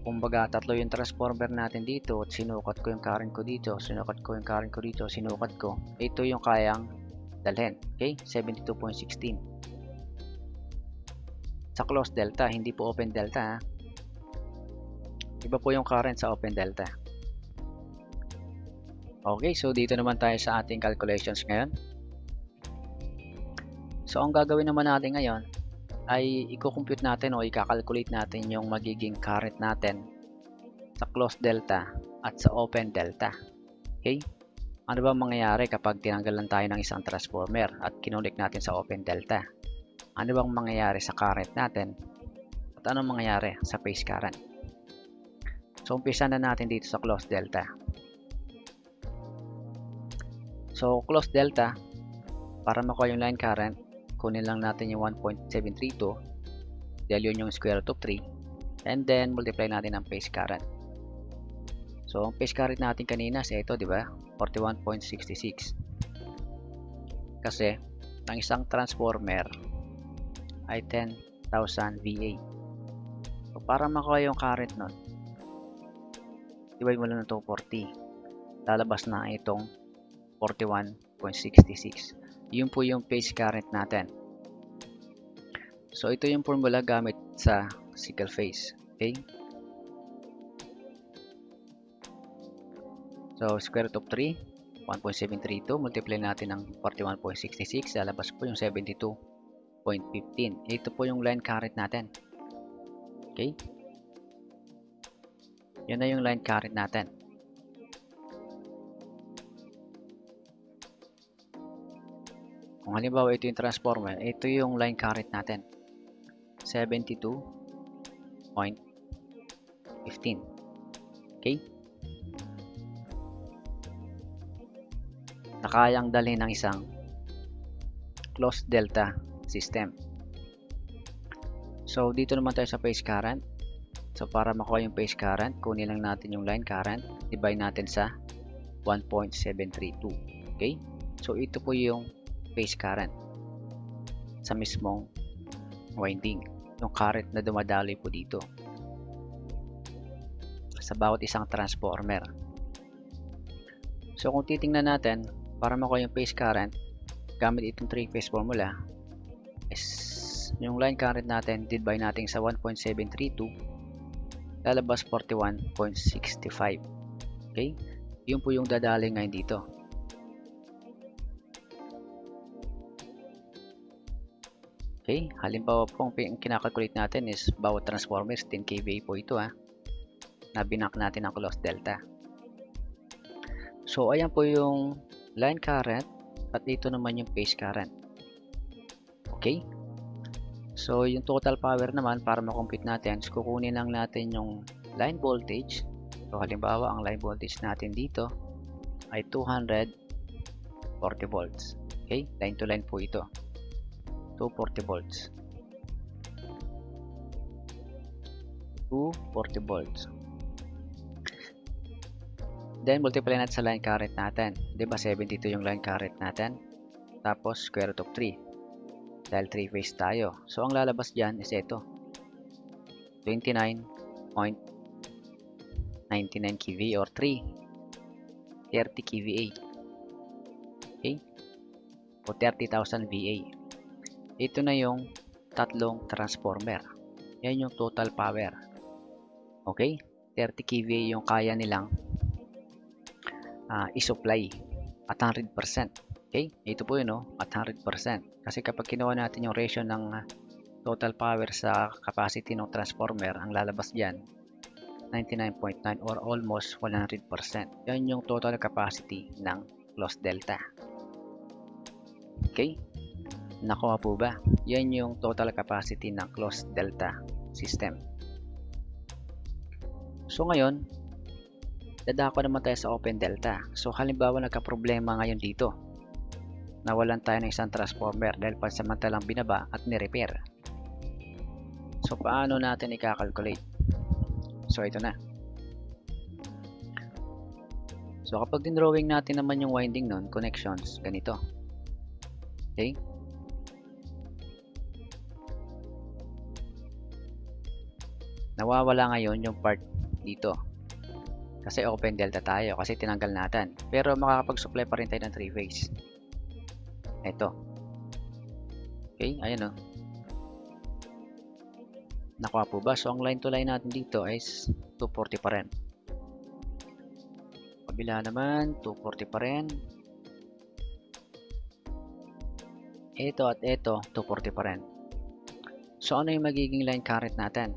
Kumbaga, tatlo yung transformer natin dito at sinukat ko yung current ko dito, sinukat ko yung current ko dito, sinukat ko. Ito yung kayang dalhin. Okay? 72.16. Sa closed delta, hindi po open delta. Ha? Iba po yung current sa open delta. Okay, so dito naman tayo sa ating calculations ngayon. So, ang gagawin naman natin ngayon ay i-compute natin o i-calculate natin yung magiging current natin sa closed delta at sa open delta. Okay? Ano ba mangyayari kapag tinanggalan tayo ng isang transformer at kinulik natin sa open delta? Ano bang mangyayari sa current natin? At ano mangyayari sa phase current? So, umpisa na natin dito sa closed delta. So, closed delta, para makuha yung line current, kunin lang natin yung 1.732 dahil yun yung square root of 3 and then multiply natin ang phase current. So, ang phase current natin kanina sa ito, di ba? 41.66. Kasi, ang isang transformer ay 10,000 VA. So, para makuha yung current nun, divide mo lang ng 240. Lalabas na itong 41.66. Yun po yung phase current natin. So, ito yung formula gamit sa single phase. Okay? So, square root of 3, 1.732, multiply natin ng 41.66, lalabas po yung 72.15. Ito po yung line current natin. Okay? Yun na yung line current natin. Kung halimbawa ito yung transformer, ito yung line current natin. 72.15. Okay? Na kayang dalhin ng isang closed delta system. So, dito naman tayo sa phase current. So, para makuha yung phase current, kunin lang natin yung line current, divide natin sa 1.732. Okay? So, ito po yung phase current sa mismong winding, yung current na dumadaloy po dito sa bawat isang transformer. So kung titingnan natin, para makuha yung phase current gamit itong 3-phase formula, is yung line current natin divide natin sa 1.732, lalabas 41.65. Okay, yun po yung dadaloy ngayon dito. Okay, halimbawa po ang kinakalculate natin is bawat transformer 10 kVA po ito, na binak natin ang closed delta. So ayan po yung line current at ito naman yung phase current. Okay, so yung total power naman para makompute natin, kukunin lang natin yung line voltage. So halimbawa ang line voltage natin dito ay 240 volts. Okay, line to line po ito, 240 volts. 240 volts. Then, multiply natin sa line current natin. Diba, 72 yung line current natin. Tapos, square root of 3. Dahil 3 phase tayo. So, ang lalabas dyan is ito. 29.99 kVA or 30 kVA. Okay? O 30,000 VA. Ito na yung tatlong transformer. Yan yung total power. Okay? 30 kVA yung kaya nilang i-supply at 100%. Okay? Ito po yun, no? At 100%. Kasi kapag kinuha natin yung ratio ng total power sa capacity ng transformer, ang lalabas dyan, 99.9 or almost 100%. Yan yung total capacity ng closed delta. Okay? Nakuha po ba? Yan yung total capacity ng closed delta system. So ngayon, dadako naman tayo sa open delta. So halimbawa nagka-problema ngayon dito. Nawalan tayo ng isang transformer dahil pansamantalang binaba at ni-repair. So paano natin i-calculate? So ito na. So kapag din-drawing natin naman yung winding nun, connections, ganito. Okay? Nawawala ngayon yung part dito. Kasi open delta tayo, kasi tinanggal natin. Pero makakapag-supply pa rin tayo ng 3 phase. Ito. Okay, ayan o. Nakuha po ba? So ang line to line natin dito is 240 pa rin. Kabila naman, 240 pa rin. Ito at ito, 240 pa rin. So ano yung magiging line current natin?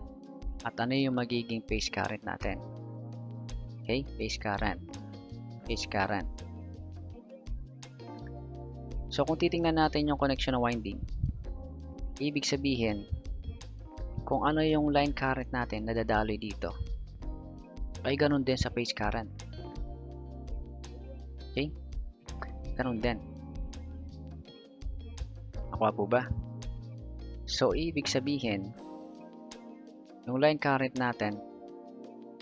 At ano yung magiging phase current natin? Okay, phase current. Phase current. So kung titingnan natin yung connection ng winding, ibig sabihin, kung ano yung line current natin na dadaloy dito, ay ganun din sa phase current. Okay? Ganun din. Nakuha po ba? So ibig sabihin, yung line current natin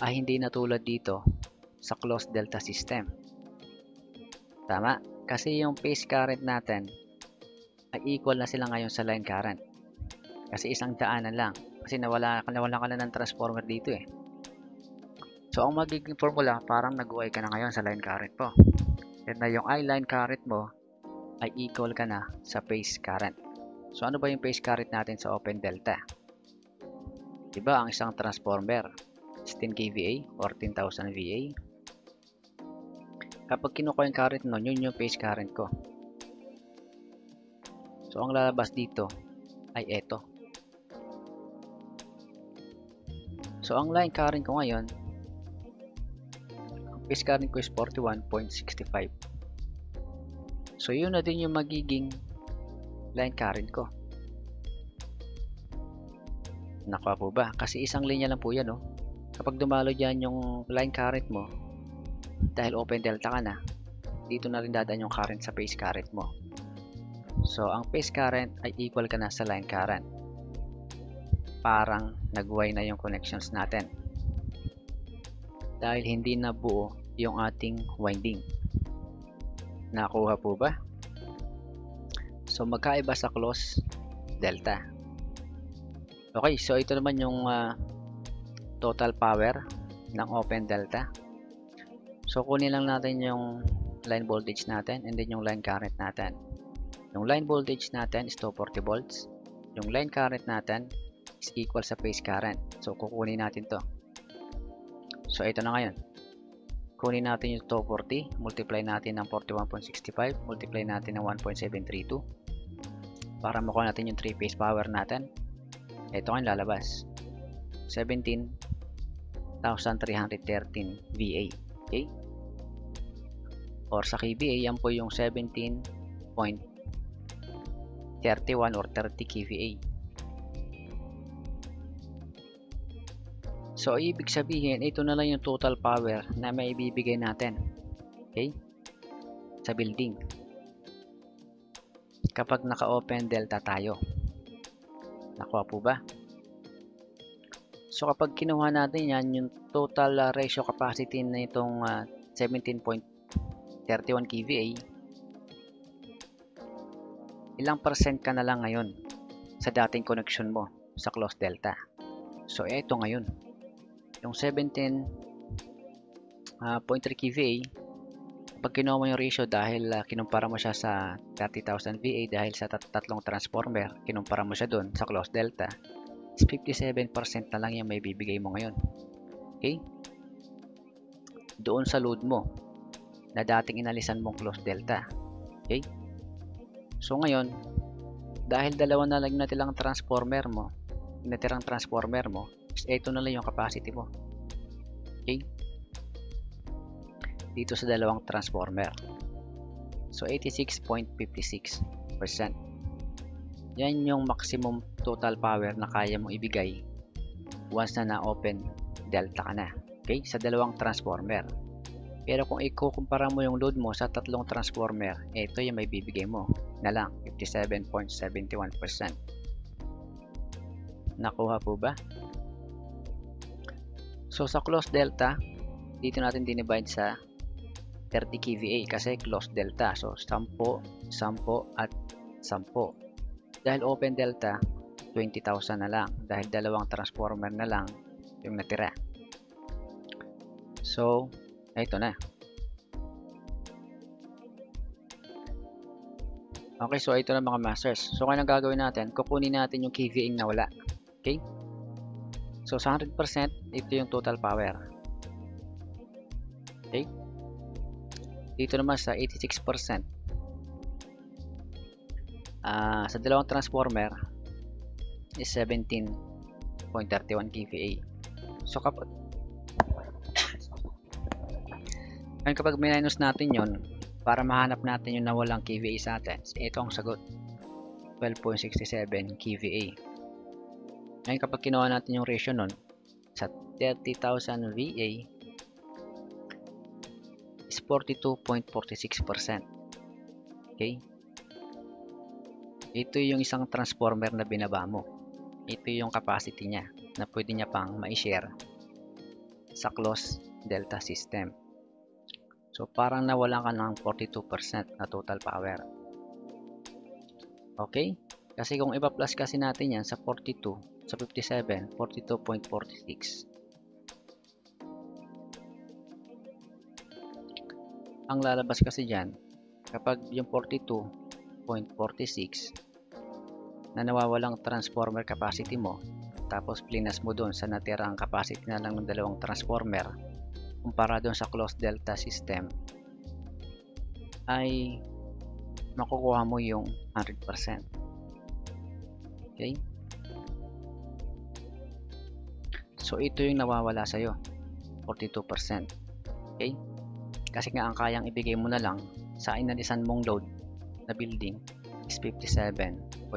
ay hindi na tulad dito sa closed delta system. Tama? Kasi yung phase current natin ay equal na sila ngayon sa line current. Kasi isang daanan lang. Kasi nawala ka na ng transformer dito eh. So ang magiging formula, parang nag-uwi ka na ngayon sa line current mo. Then na yung line current mo ay equal ka na sa phase current. So ano ba yung phase current natin sa open delta? Diba ang isang transformer 10 kVA or 10,000 VA. Kapag kinuha yung current nun, yun yung phase current ko. So ang lalabas dito ay eto. So ang line current ko ngayon, ang phase current ko is 41.65. So yun na din yung magiging line current ko. Nakuha po ba? Kasi isang linya lang po yan, no? Kapag dumalo dyan yung line current mo, dahil open delta ka na, dito na rin dadaan yung current sa phase current mo. So, ang phase current ay equal ka na sa line current. Parang nag-Y na yung connections natin. Dahil hindi na buo yung ating winding. Nakuha po ba? So, magkaiba sa closed delta. Okay, so ito naman yung total power ng open delta. So kunin lang natin yung line voltage natin and then yung line current natin. Yung line voltage natin is 240 volts. Yung line current natin is equal sa phase current. So kukunin natin to. So ito na ngayon. Kunin natin yung 240, multiply natin ng 41.65, multiply natin ng 1.732 para makuha natin yung 3 phase power natin. Ito ang lalabas. 17,313 VA. Okay? Or sa kVA, yan po yung 17.31 or 30 kVA. So, ibig sabihin, ito na lang yung total power na may ibibigay natin. Okay? Sa building. Kapag naka-open delta tayo. Nakuha po ba? So kapag kinuha natin yan, yung total ratio capacity na itong 17.31 kVA, ilang percent ka na lang ngayon sa dating connection mo sa closed delta. So ito ngayon, yung 17.3 kVA, pag kinuha mo yung ratio dahil kinumpara mo siya sa 30,000 VA dahil sa tatlong transformer, kinumpara mo siya doon sa closed delta, 57% na lang yung may bibigay mo ngayon. Okay? Doon sa load mo na dating inalisan mong closed delta. Okay? So ngayon, dahil dalawa na lang natirang transformer mo, ito na lang yung capacity mo. Okay? Dito sa dalawang transformer. So 86.56%. Yan yung maximum total power na kaya mong ibigay once na na-open delta ka na. Okay? Sa dalawang transformer. Pero kung ikukumpara mo yung load mo sa tatlong transformer, ito yung may bibigay mo na lang, 57.71%. Nakuha po ba? So sa closed delta, dito natin dinivide sa 30 kVA kasi closed delta. So 10, 10 at 10. Dahil open delta, 20,000 na lang. Dahil dalawang transformer na lang yung natira. So, ito na. Okay, so ito na mga masters. So, kaya gagawin natin, kukunin natin yung kVA na wala. Okay? So, sa 100%, ito yung total power. Okay? Dito naman sa 86%. Sa dalawang transformer is 17.31 kVA. So, kapag minus natin yon para mahanap natin yung nawalang kVA sa atin, ito ang sagot, 12.67 kVA. Ngayon kapag kinuha natin yung ratio nun sa 30,000 VA is 42.46%. Okay? Ito yung isang transformer na binaba mo. Ito yung capacity niya na pwede niya pang ma-share sa closed delta system. So, parang nawalan ka ng 42% na total power. Okay? Kasi kung ipa-plus kasi natin yan sa 42, sa 57, 42.46. Ang lalabas kasi dyan, kapag yung 42.46 na nawawalang transformer capacity mo, tapos plinas mo doon sa natirang capacity na lang ng dalawang transformer, kumpara doon sa closed delta system, ay makukuha mo yung 100%. Okay? So, ito yung nawawala sa'yo, 42%. Okay? Kasi nga ang kayang ibigay mo na lang sa inalisan mong load na building is 57.71%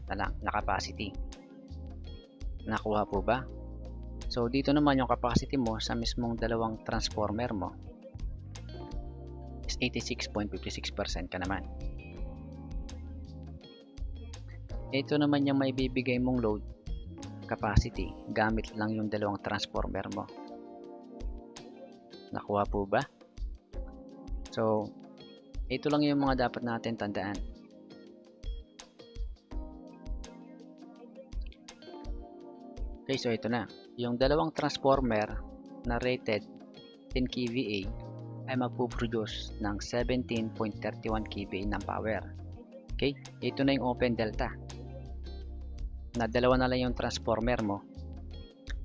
na lang na capacity. Nakuha po ba? So, dito naman yung capacity mo sa mismong dalawang transformer mo is 86.56% ka naman. Ito naman yung may bibigay mong load capacity gamit lang yung dalawang transformer mo. Nakuha po ba? So, ito lang yung mga dapat natin tandaan. Okay, so ito na. Yung dalawang transformer na rated 10 kVA ay magpuproduce ng 17.31 kVA ng power. Okay, ito na yung open delta. Na dalawa na lang yung transformer mo.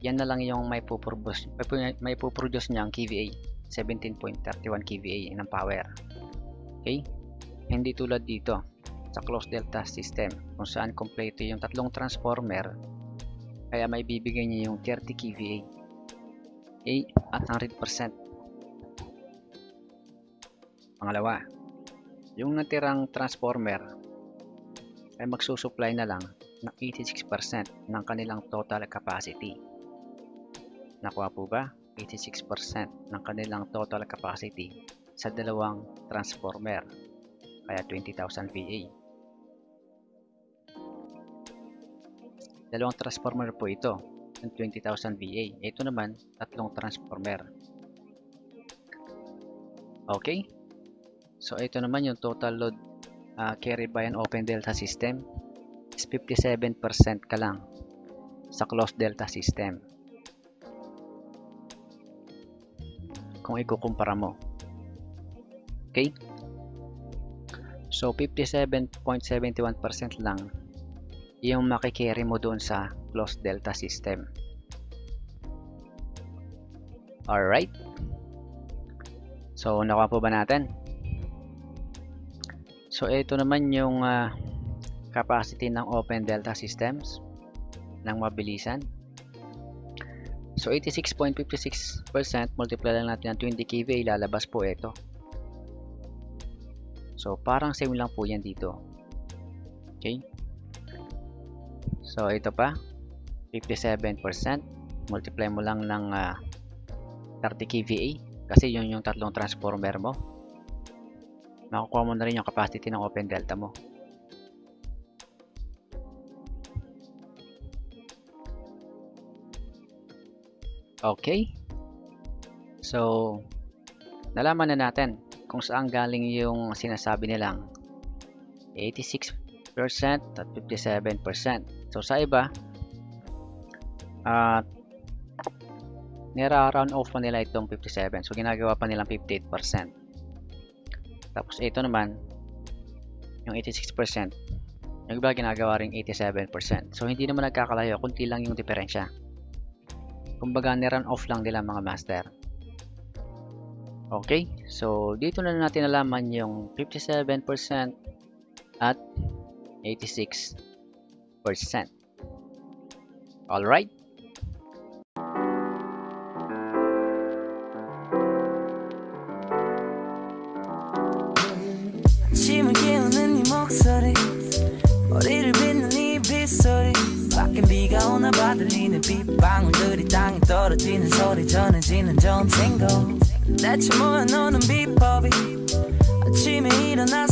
Yan na lang yung may puproduce niyang kVA, 17.31 kVA ng power. Okay? Hindi tulad dito sa closed delta system kung saan kompleto yung tatlong transformer, kaya may bibigay niya yung 30 kVA at 100%. Pangalawa, yung natirang transformer ay magsusupply na lang ng 86% ng kanilang total capacity. Nakuha po ba? 86% ng kanilang total capacity sa dalawang transformer, kaya 20,000 VA. Dalawang transformer po ito. ng 20,000 VA. Ito naman, 3 transformer. Okay? So, ito naman yung total load carried by an open delta system is 57% ka lang sa closed delta system. Kung ikukumpara mo. Okay? So, 57.71% lang yung makikerry mo doon sa closed delta system. Alright? So, nakuha po ba natin? So, ito naman yung capacity ng open delta systems ng mabilisan. So, 86.56% multiply lang natin ng 20 kVA, lalabas po ito. So, parang same lang po yan dito. Okay? So, ito pa, 57%. Multiply mo lang ng 30 kVA kasi yun yung 3 transformer mo. Makukuha mo na rin yung capacity ng open delta mo. Okay. So, nalaman na natin kung saan galing yung sinasabi nilang 86% at 57%. So, sa iba, nira-round off pa nila itong 57. So, ginagawa pa nilang 58%. Tapos, ito naman, yung 86%, yung iba ginagawa ring 87%. So, hindi naman nagkakalayo, kunti lang yung diferensya. Kumbaga, ni-run off lang nila mga master. Okay, so dito na natin nalaman yung 57% at 86%. Alright? 아침을 깨우는 네 목소리 머리를 빗는 네 빗소리 밖엔 비가 오나 봐 들리는 빗방울들이 땅에 떨어지는 소리 전해지는 좋은 신고 대체 뭐야 너는 비법이 아침에 일어나